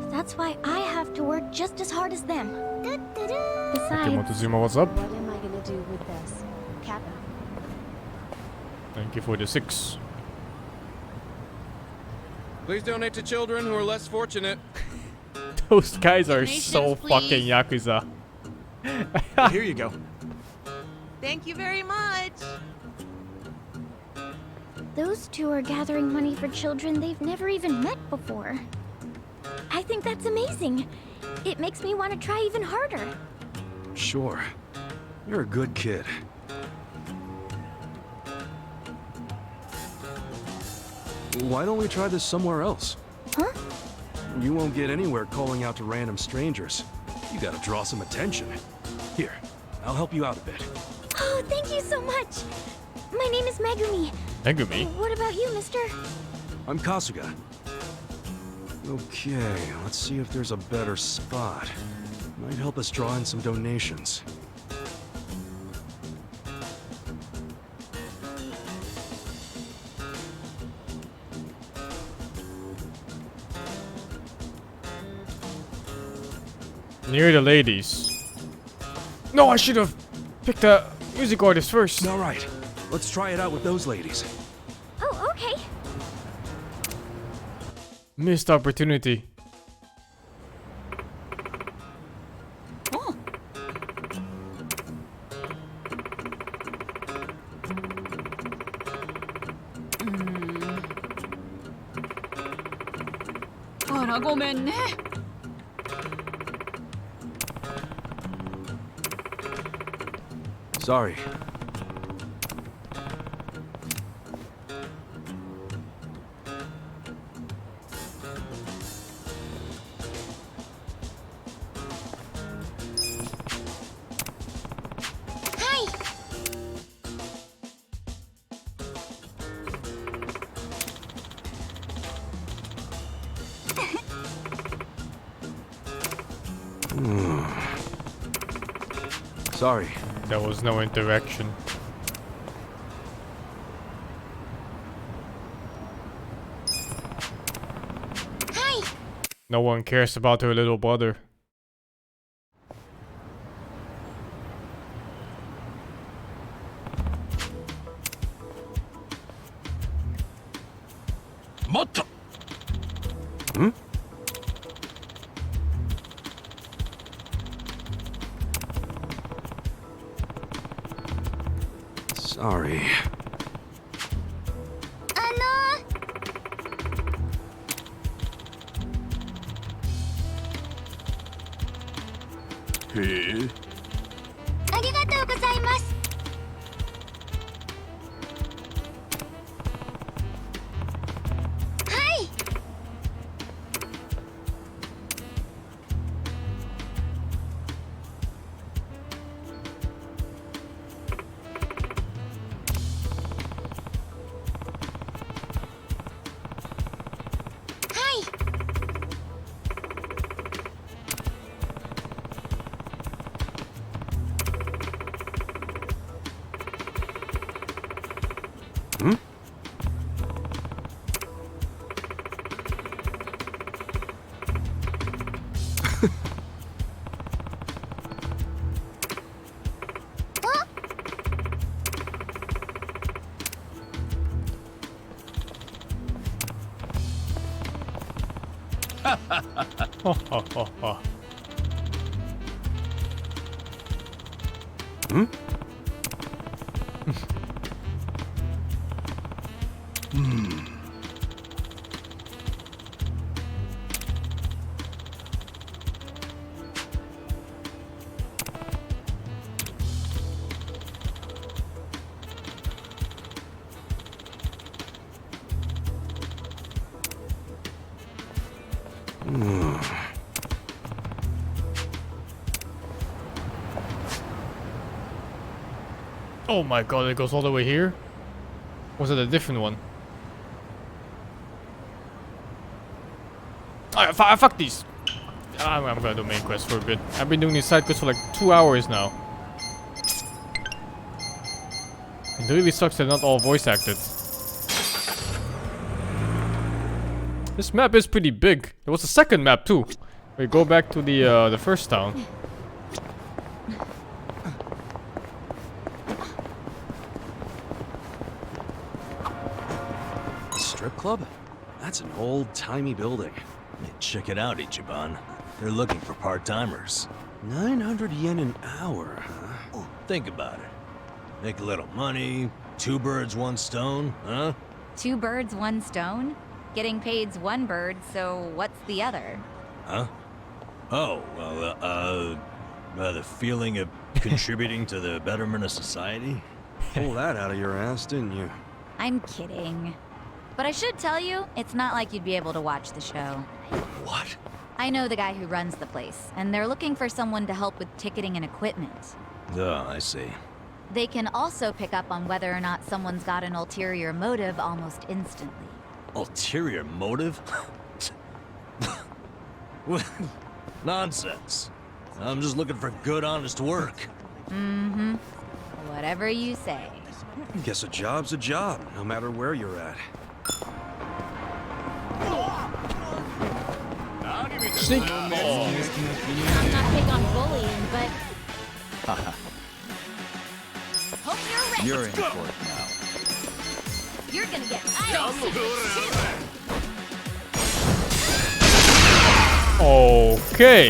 That's why I have to work just as hard as them. Okay, Besides, Montezuma, what's up? What am I gonna do with this? Kappa. Thank you for the 6. Please donate to children who are less fortunate. Those guys are Donations, so please. fucking Yakuza. Here you go. Thank you very much. those two are gathering money for children they've never even met before. I think that's amazing. It makes me want to try even harder. Sure. You're a good kid. Why don't we try this somewhere else? Huh? You won't get anywhere calling out to random strangers. You gotta draw some attention. Here, I'll help you out a bit. Oh, thank you so much. My name is Megumi. Megumi? What about you, mister? I'm Kasuga. Okay, let's see if there's a better spot. Might help us draw in some donations. Near the ladies. No, I should have picked a music artist first. All right, let's try it out with those ladies. Oh, okay. Missed opportunity. Oh. Sorry. Hi. Sorry. There was no interaction. Hi. No one cares about her little brother. Motto. Hmm? Sorry. Hey. ありがとうございます。はい。Hmm? Ho ho ho ho. Hmm? Oh my god, it goes all the way here? Was it a different one? Fuck these! I'm gonna do main quest for a bit. I've been doing these side quests for like 2 hours now. It really sucks they're not all voice acted. This map is pretty big. There was a second map too. We go back to the first town. Strip club? That's an old-timey building. Check it out, Ichiban. They're looking for part-timers. 900 yen an hour, huh? Think about it. Make a little money, 2 birds, 1 stone, huh? 2 birds, 1 stone? Getting paid's 1 bird, so what's the other? Huh? Oh, well, the feeling of Contributing to the betterment of society? Pull that out of your ass, didn't you? I'm kidding. But I should tell you, it's not like you'd be able to watch the show. What? I know the guy who runs the place, and they're looking for someone to help with ticketing and equipment. Oh, I see. They can also pick up on whether or not someone's got an ulterior motive almost instantly. Ulterior motive? Nonsense. I'm just looking for good, honest work. Mm-hmm. Whatever you say. Guess a job's a job, no matter where you're at. Sneak. I'm not big on bullying, but hope you're ready. You're in for it now. You're gonna get ice. Okay.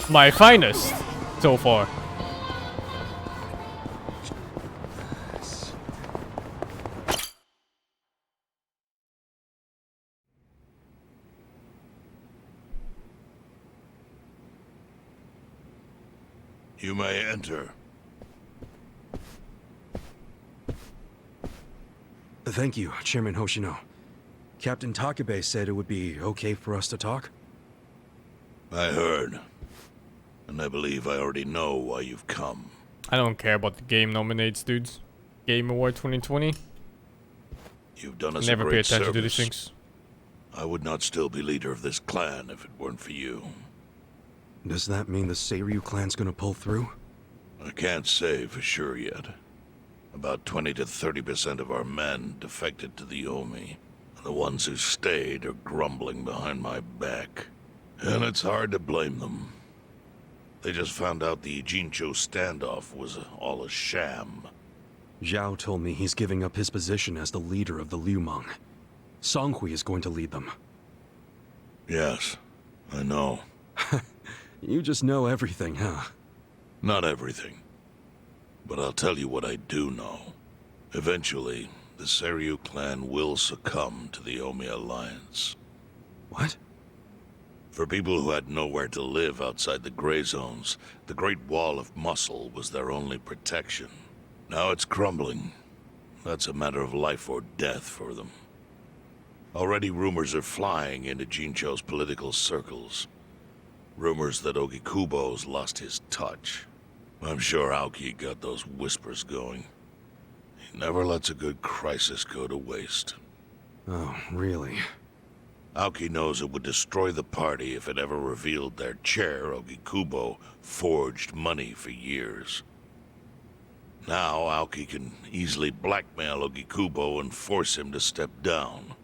My finest so far. You may enter. Thank you, Chairman Hoshino. Captain Takabe said it would be okay for us to talk. I heard. And I believe I already know why you've come. I don't care about the game nominates, dudes. Game Award 2020. You've done us Never a pay great attention service. to these things. I would not still be leader of this clan if it weren't for you. Does that mean the Seiryu clan's gonna pull through? I can't say for sure yet. About 20 to 30% of our men defected to the Omi. And the ones who stayed are grumbling behind my back. And it's hard to blame them. They just found out the Jincho standoff was all a sham. Zhao told me he's giving up his position as the leader of the Liumang. Songhui is going to lead them. Yes, I know. You just know everything, huh? Not everything. But I'll tell you what I do know. Eventually, the Seiryu clan will succumb to the Omi Alliance. What? For people who had nowhere to live outside the gray zones, the Great Wall of Muscle was their only protection. Now it's crumbling. That's a matter of life or death for them. Already rumors are flying into Jincho's political circles. Rumors that Ogikubo's lost his touch. I'm sure Aoki got those whispers going. He never lets a good crisis go to waste. Oh, really? Aoki knows it would destroy the party if it ever revealed their chair, Ogikubo, forged money for years. Now Aoki can easily blackmail Ogikubo and force him to step down.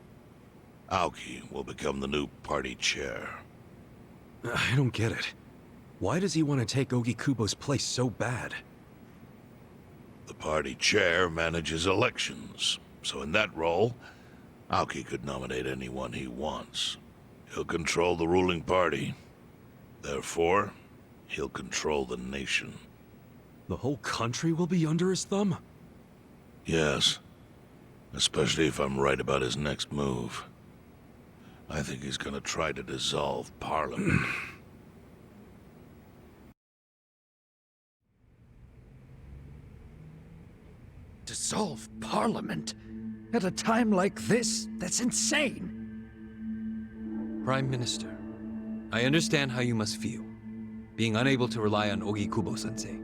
Aoki will become the new party chair. I don't get it. Why does he want to take Ogikubo's place so bad? The party chair manages elections, so in that role, Aoki could nominate anyone he wants. He'll control the ruling party. Therefore, he'll control the nation. The whole country will be under his thumb? Yes. Especially if I'm right about his next move. I think he's gonna try to dissolve Parliament. Dissolve Parliament? At a time like this? That's insane! Prime Minister, I understand how you must feel, being unable to rely on Ogikubo-sensei.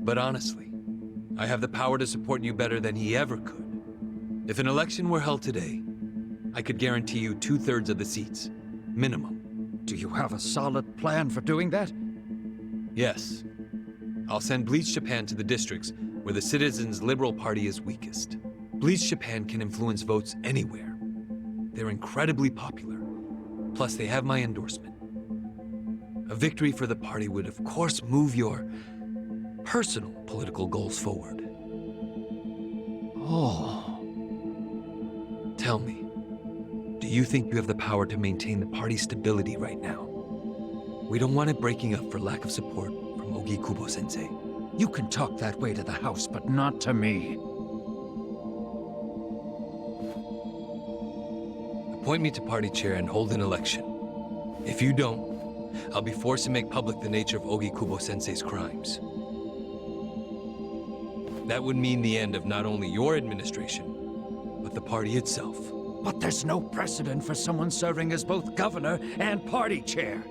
But honestly, I have the power to support you better than he ever could. If an election were held today, I could guarantee you 2/3 of the seats, minimum. Do you have a solid plan for doing that? Yes. I'll send Bleach Japan to the districts where the Citizens' Liberal Party is weakest. Bleach Japan can influence votes anywhere. They're incredibly popular. Plus, they have my endorsement. A victory for the party would, of course, move your personal political goals forward. Oh. Tell me, do you think you have the power to maintain the party's stability right now? We don't want it breaking up for lack of support from Ogikubo-sensei. You can talk that way to the house, but not to me. Appoint me to party chair and hold an election. If you don't, I'll be forced to make public the nature of Ogikubo-sensei's crimes. That would mean the end of not only your administration, but the party itself. But there's no precedent for someone serving as both governor and party chair.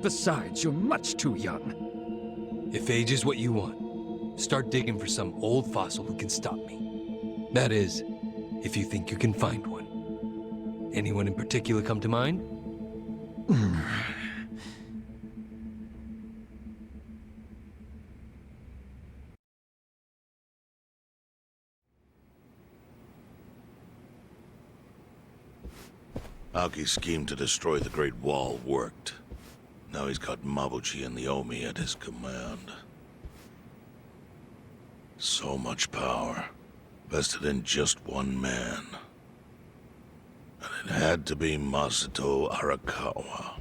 Besides, you're much too young. If age is what you want, start digging for some old fossil who can stop me. That is, if you think you can find one. Anyone in particular come to mind? Aoki's scheme to destroy the Great Wall worked. Now he's got Mabuchi and the Omi at his command. So much power, vested in just one man. And it had to be Masato Arakawa.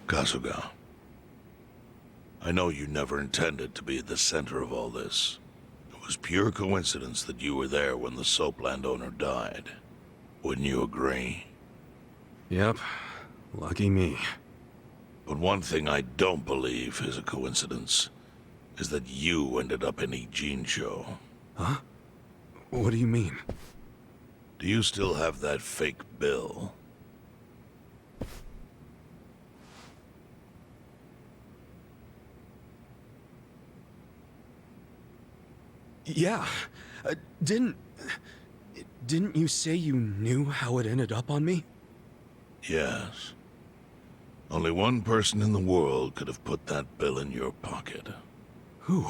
Kasuga, I know you never intended to be at the center of all this. It was pure coincidence that you were there when the soap landowner died. Wouldn't you agree? Yep. Lucky me. But one thing I don't believe is a coincidence, is that you ended up in Ijincho. Huh? What do you mean? Do you still have that fake bill? Yeah. Didn't you say you knew how it ended up on me? Yes. Only one person in the world could have put that bill in your pocket. Who?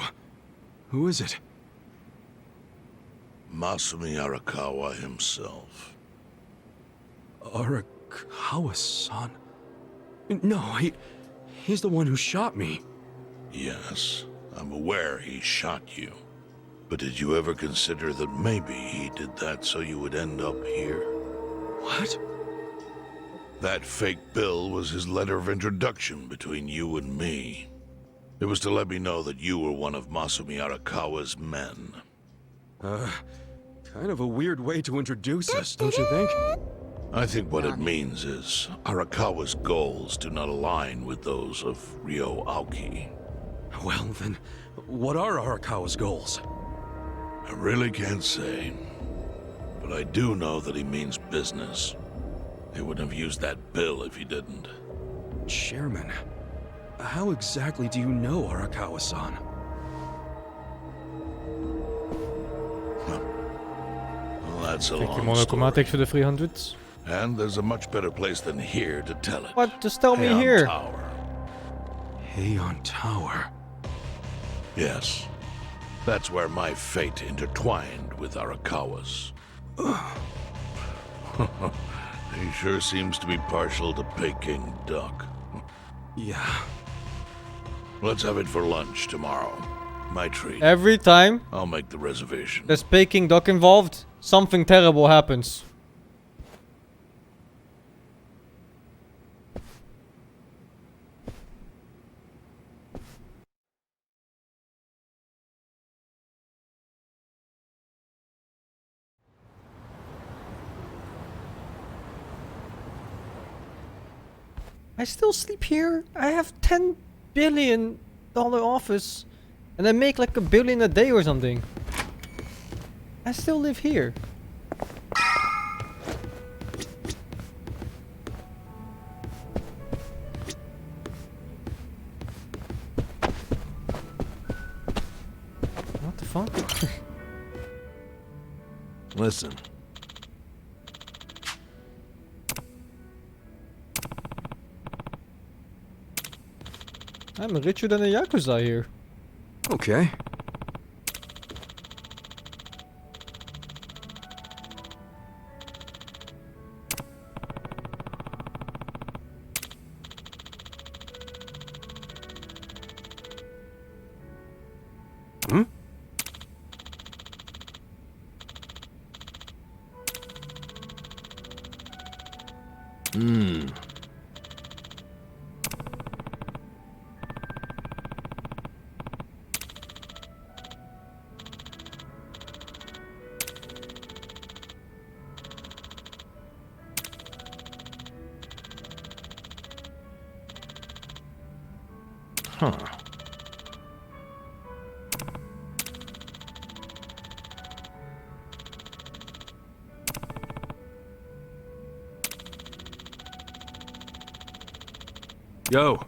Who is it? Masumi Arakawa himself. Arakawa-san? No, he's the one who shot me. Yes, I'm aware he shot you. But did you ever consider that maybe he did that so you would end up here? What? That fake bill was his letter of introduction between you and me. It was to let me know that you were one of Masumi Arakawa's men. Kind of a weird way to introduce us, don't you think? I think what it means is Arakawa's goals do not align with those of Ryo Aoki. Well, then, what are Arakawa's goals? I really can't say. But I do know that he means business. He wouldn't have used that bill if he didn't. Chairman, how exactly do you know Arakawa-san? Well, that's a Kijk, je long monochromatic voor de 300. And there's a much better place than here to tell it. What? Just tell me Heian here. Tower. Heian Tower? Yes. That's where my fate intertwined with Arakawa's. He sure seems to be partial to Peking duck. Yeah. Let's have it for lunch tomorrow. My treat. Every time I'll make the reservation. there's Peking duck involved, something terrible happens. I still sleep here. I have $10 billion office, and I make like $1 billion a day or something. I still live here. What the fuck? Listen. I'm richer than a Yakuza here. Okay. Hmm? Huh. Yo.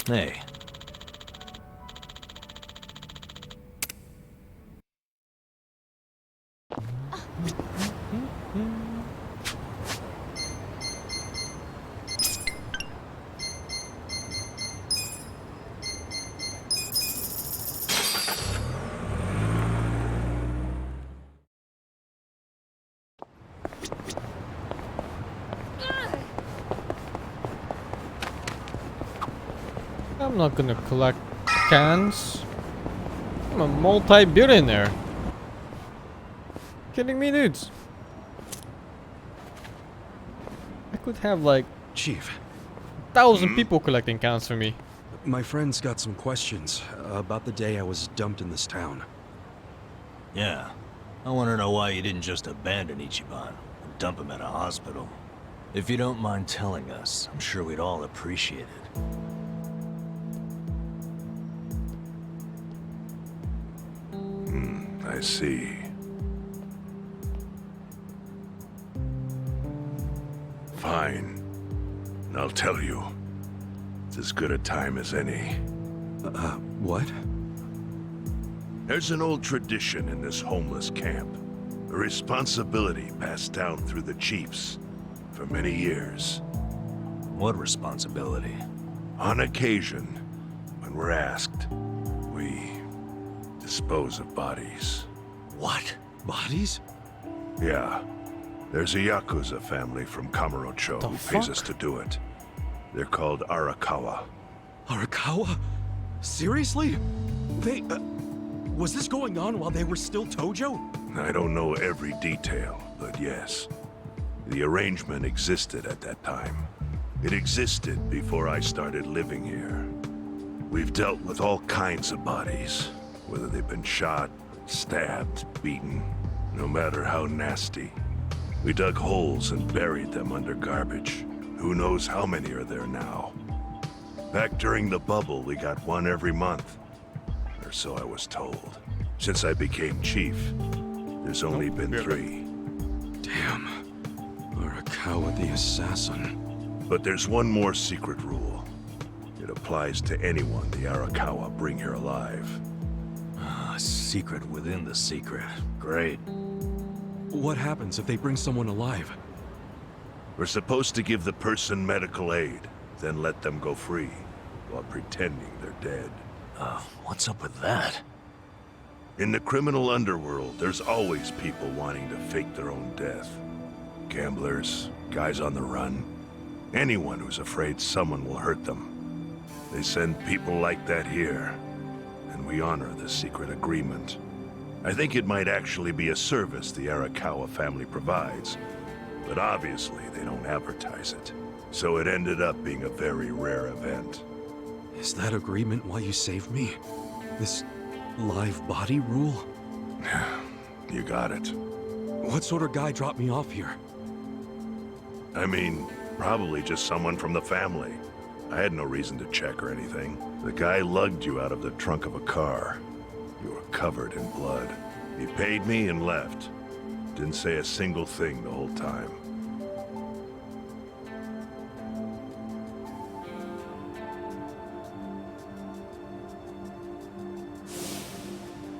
Hey. I'm not gonna collect cans. I'm a multi-billionaire. Kidding me, dudes? I could have like Chief, 1,000 people collecting cans for me. my friend's got some questions about the day I was dumped in this town. Yeah. I want to know why you didn't just abandon Ichiban and dump him at a hospital. If you don't mind telling us, I'm sure we'd all appreciate it. I see. Fine. I'll tell you. It's as good a time as any. What? There's an old tradition in this homeless camp. A responsibility passed down through the chiefs for many years. What responsibility? On occasion, when we're asked, we dispose of bodies. What? Bodies? Yeah. There's a Yakuza family from Kamurocho who pays us to do it. They're called Arakawa. Arakawa? Seriously? They, was this going on while they were still Tojo? I don't know every detail, but yes. The arrangement existed at that time. It existed before I started living here. We've dealt with all kinds of bodies, whether they've been shot, stabbed, beaten, no matter how nasty. We dug holes and buried them under garbage. Who knows how many are there now? Back during the bubble, we got one every month. Or so I was told. Since I became chief, there's only been 3. Damn. Arakawa the assassin. But there's one more secret rule. It applies to anyone the Arakawa bring here alive. A secret within the secret. Great. What happens if they bring someone alive? We're supposed to give the person medical aid, then let them go free, while pretending they're dead. What's up with that? In the criminal underworld, there's always people wanting to fake their own death. Gamblers, guys on the run, anyone who's afraid someone will hurt them. They send people like that here, and we honor the secret agreement. I think it might actually be a service the Arakawa family provides, but obviously they don't advertise it. So it ended up being a very rare event. Is that agreement why you saved me? This live body rule? You got it. What sort of guy dropped me off here? I mean, probably just someone from the family. I had no reason to check or anything. The guy lugged you out of the trunk of a car. You were covered in blood. He paid me and left. Didn't say a single thing the whole time.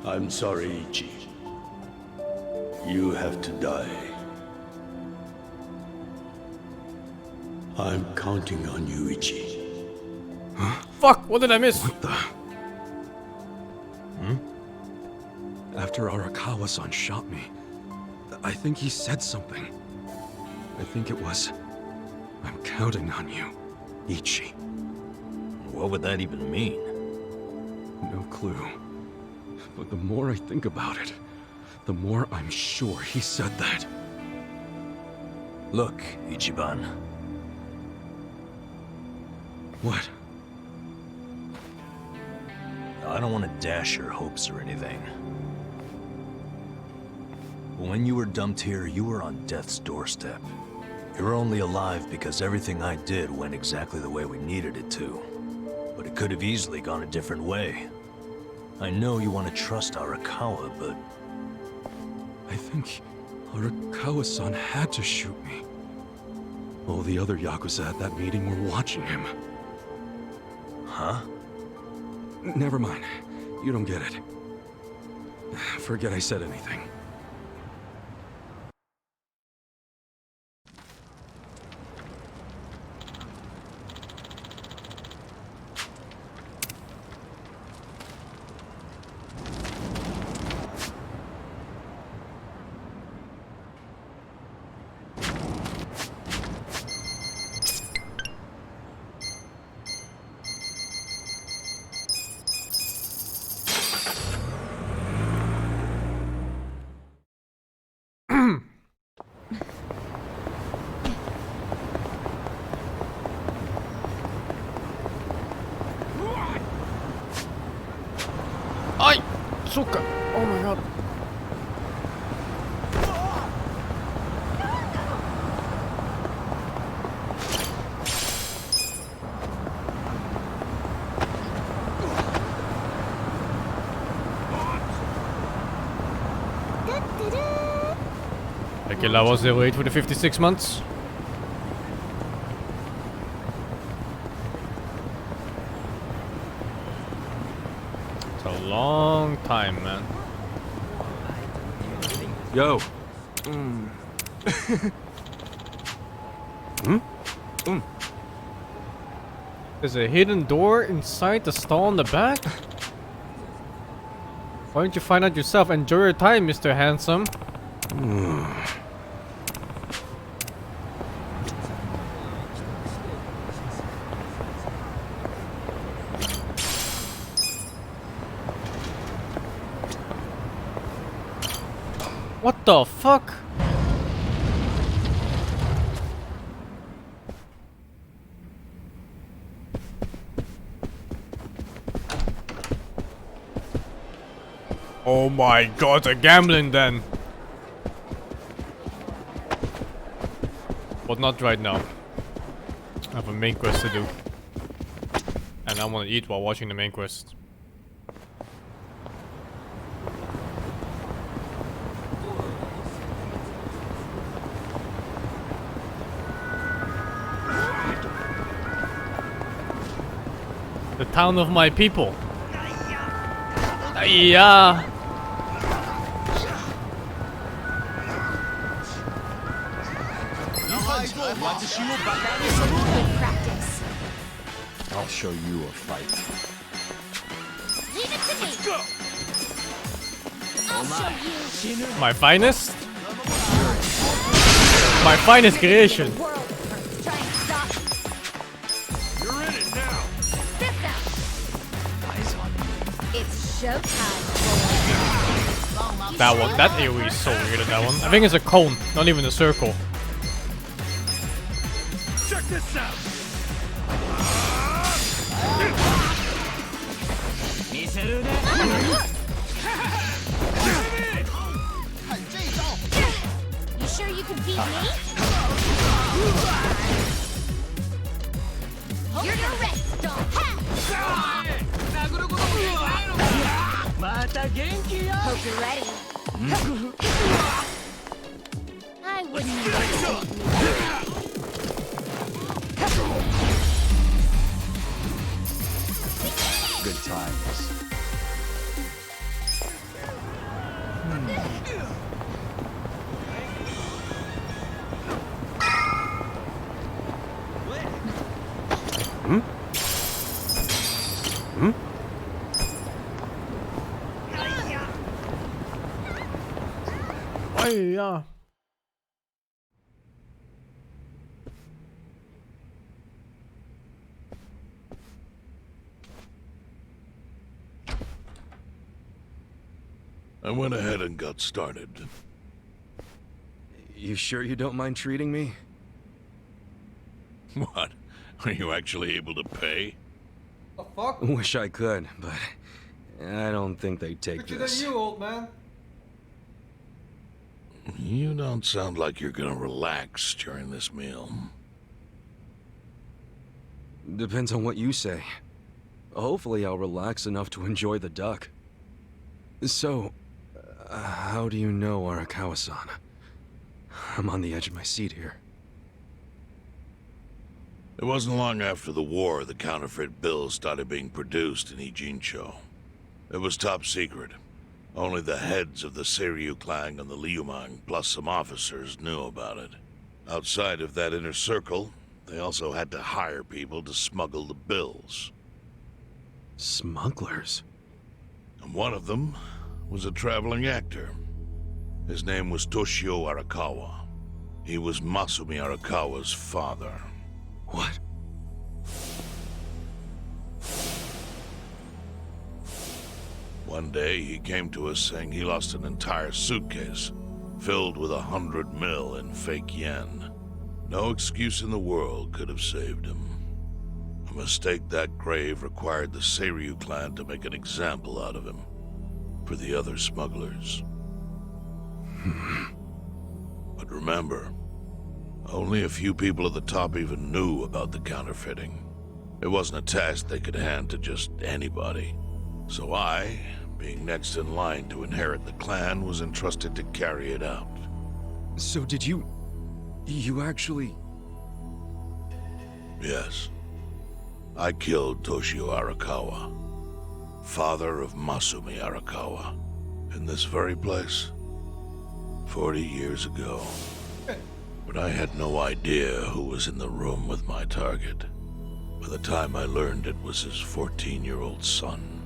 I'm sorry, Ichi. You have to die. I'm counting on you, Ichi. Huh? Fuck, what did I miss? What the? After Arakawa-san shot me, I think he said something. I think it was, I'm counting on you, Ichi. What would that even mean? No clue. But the more I think about it, the more I'm sure he said that. Look, Ichiban. What? I don't want to dash your hopes or anything. But when you were dumped here, you were on death's doorstep. You're only alive because everything I did went exactly the way we needed it to. But it could have easily gone a different way. I know you want to trust Arakawa, but... I think Arakawa-san had to shoot me. All the other Yakuza at that meeting were watching him. Huh? Never mind. You don't get it. Forget I said anything. Ay! Suka! Oh my god. Okay, that was the wait for the 56 months. It's a long time, man. Yo. There's a hidden door inside the stall in the back? Why don't you find out yourself? Enjoy your time, Mr. Handsome. What the fuck? Oh my god, a gambling den. But not right now. I have a main quest to do. And I want to eat while watching the main quest. The town of my people. Yeah. I'll show you a fight. Leave it to me. Go. I'll show you. My finest? My finest creation. Try and stop me. You're in it now. This out. Eyes on me. It's showtime. That one, that AoE is so weird at that one. I think it's a cone, not even a circle. Check this out. You sure you can beat me? You're the rest, dog. Hope you're ready. I wouldn't beat me. Good times. Yeah. I went ahead and got started. You sure you don't mind treating me? What? Are you actually able to pay? The fuck? Wish I could, but I don't think they take this. You, old man. You don't sound like you're gonna relax during this meal. Depends on what you say. Hopefully I'll relax enough to enjoy the duck. So, how do you know Arakawa-san? I'm on the edge of my seat here. It wasn't long after the war the counterfeit bills started being produced in Ijincho. It was top secret. Only the heads of the Seiryu clan and the Liumang, plus some officers, knew about it. Outside of that inner circle, they also had to hire people to smuggle the bills. Smugglers? And one of them was a traveling actor. His name was Toshio Arakawa. He was Masumi Arakawa's father. What? One day, he came to us saying he lost an entire suitcase, filled with 100 mil in fake yen. No excuse in the world could have saved him. A mistake that grave required the Seiryu clan to make an example out of him, for the other smugglers. But remember, only a few people at the top even knew about the counterfeiting. It wasn't a task they could hand to just anybody. So I, being next in line to inherit the clan, was entrusted to carry it out. So did you actually... Yes. I killed Toshio Arakawa, father of Masumi Arakawa, in this very place, 40 years ago. But I had no idea who was in the room with my target. By the time I learned it was his 14-year-old son,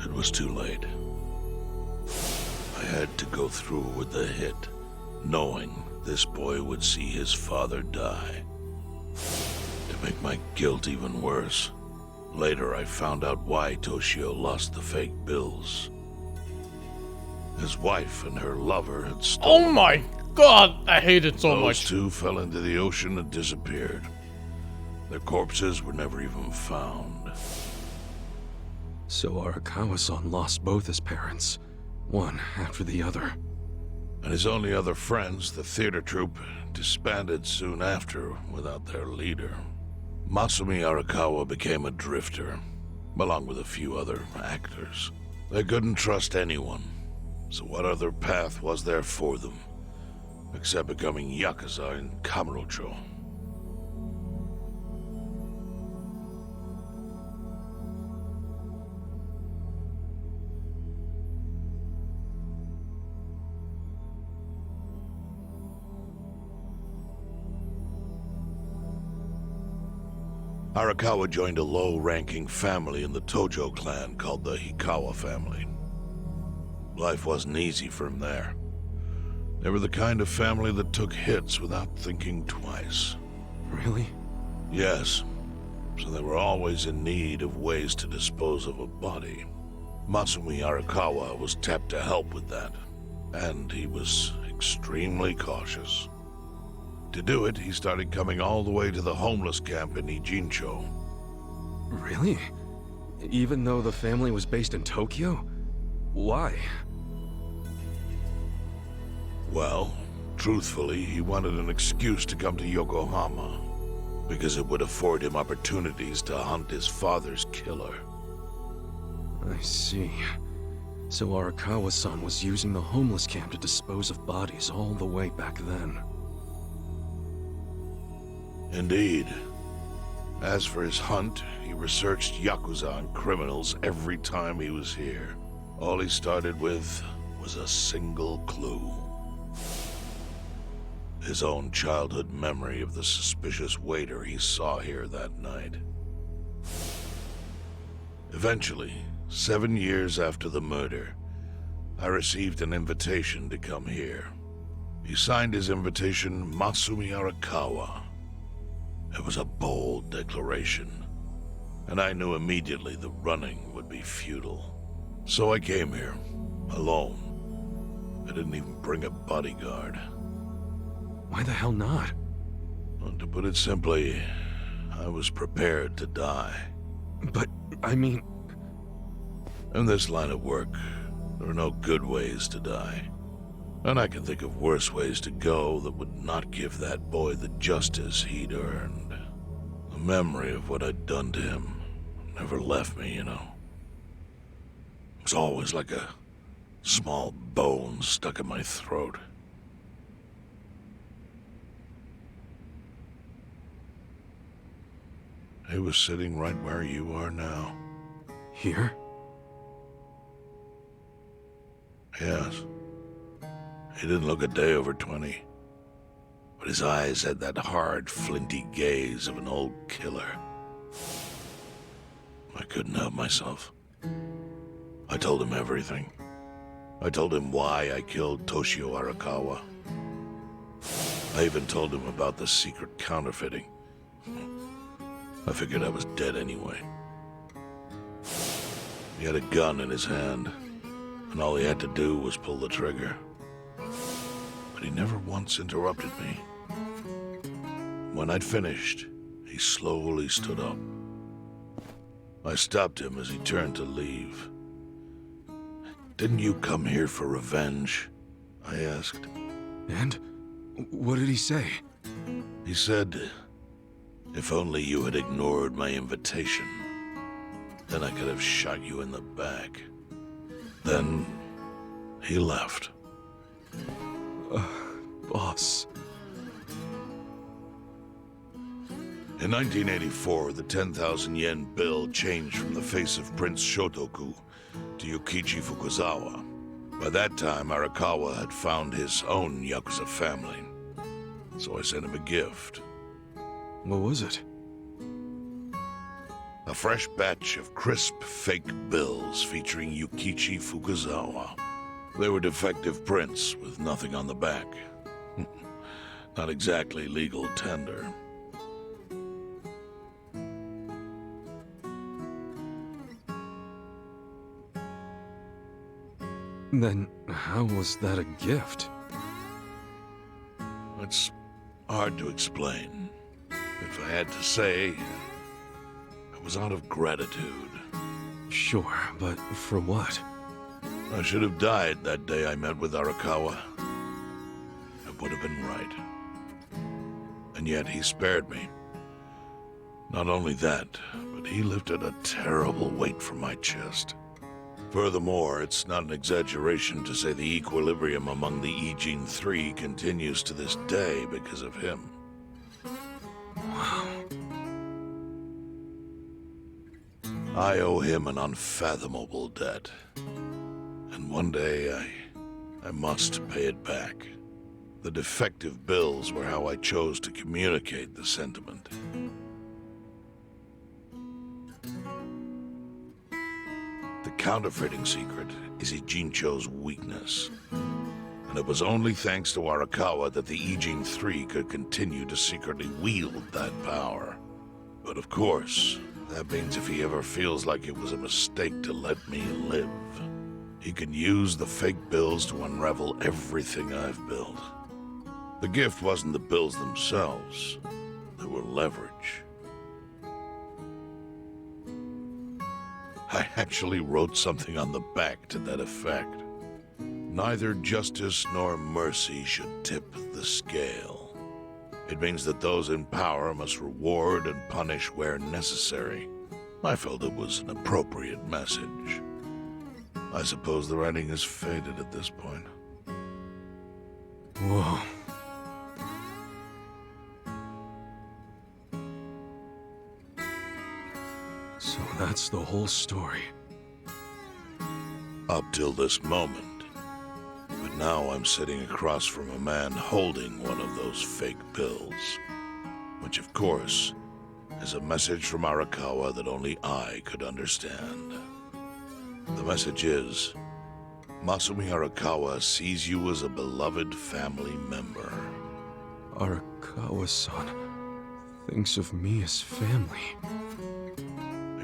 it was too late. I had to go through with the hit, knowing this boy would see his father die. To make my guilt even worse, later I found out why Toshio lost the fake bills. His wife and her lover had stolen. Oh my god, I hate it so much. Those two fell into the ocean and disappeared. Their corpses were never even found. So Arakawa-san lost both his parents, one after the other. And his only other friends, the theater troupe, disbanded soon after without their leader. Masumi Arakawa became a drifter, along with a few other actors. They couldn't trust anyone, so what other path was there for them, except becoming Yakuza in Kamurocho? Arakawa joined a low-ranking family in the Tojo clan called the Hikawa family. Life wasn't easy for him there. They were the kind of family that took hits without thinking twice. Really? Yes. So they were always in need of ways to dispose of a body. Masumi Arakawa was tapped to help with that, and he was extremely cautious. To do it, he started coming all the way to the homeless camp in Ijincho. Really? Even though the family was based in Tokyo? Why? Well, truthfully, he wanted an excuse to come to Yokohama, because it would afford him opportunities to hunt his father's killer. I see. So Arakawa-san was using the homeless camp to dispose of bodies all the way back then. Indeed. As for his hunt, he researched Yakuza and criminals every time he was here. All he started with was a single clue. His own childhood memory of the suspicious waiter he saw here that night. Eventually, 7 years after the murder, I received an invitation to come here. He signed his invitation Masumi Arakawa. It was a bold declaration, and I knew immediately the running would be futile. So I came here, alone. I didn't even bring a bodyguard. Why the hell not? Well, to put it simply, I was prepared to die. But, I mean... In this line of work, there are no good ways to die. And I can think of worse ways to go that would not give that boy the justice he'd earned. The memory of what I'd done to him never left me, you know. It was always like a small bone stuck in my throat. He was sitting right where you are now. Here? Yes. He didn't look a day over 20. But his eyes had that hard, flinty gaze of an old killer. I couldn't help myself. I told him everything. I told him why I killed Toshio Arakawa. I even told him about the secret counterfeiting. I figured I was dead anyway. He had a gun in his hand, and all he had to do was pull the trigger. But he never once interrupted me. When I'd finished, he slowly stood up. I stopped him as he turned to leave. "Didn't you come here for revenge?" I asked. And? What did he say? He said, "If only you had ignored my invitation, then I could have shot you in the back." Then he left. Boss. In 1984, the 10,000 yen bill changed from the face of Prince Shotoku to Yukichi Fukuzawa. By that time, Arakawa had found his own Yakuza family, so I sent him a gift. What was it? A fresh batch of crisp fake bills featuring Yukichi Fukuzawa. They were defective prints with nothing on the back. Not exactly legal tender. Then how was that a gift? It's hard to explain. If I had to say, it was out of gratitude. Sure, but for what? I should have died that day I met with Arakawa. It would have been right. And yet he spared me. Not only that, but he lifted a terrible weight from my chest. Furthermore, it's not an exaggeration to say the equilibrium among the Ijin Three continues to this day because of him. Wow. I owe him an unfathomable debt. And one day, I must pay it back. The defective bills were how I chose to communicate the sentiment. The counterfeiting secret is Ijincho's weakness. And it was only thanks to Arakawa that the Ijin Three could continue to secretly wield that power. But of course, that means if he ever feels like it was a mistake to let me live, he can use the fake bills to unravel everything I've built. The gift wasn't the bills themselves. They were leverage. I actually wrote something on the back to that effect. Neither justice nor mercy should tip the scale. It means that those in power must reward and punish where necessary. I felt it was an appropriate message. I suppose the writing is faded at this point. Whoa. So that's the whole story. Up till this moment. But now I'm sitting across from a man holding one of those fake bills. Which, of course, is a message from Arakawa that only I could understand. The message is, Masumi Arakawa sees you as a beloved family member. Arakawa-san thinks of me as family.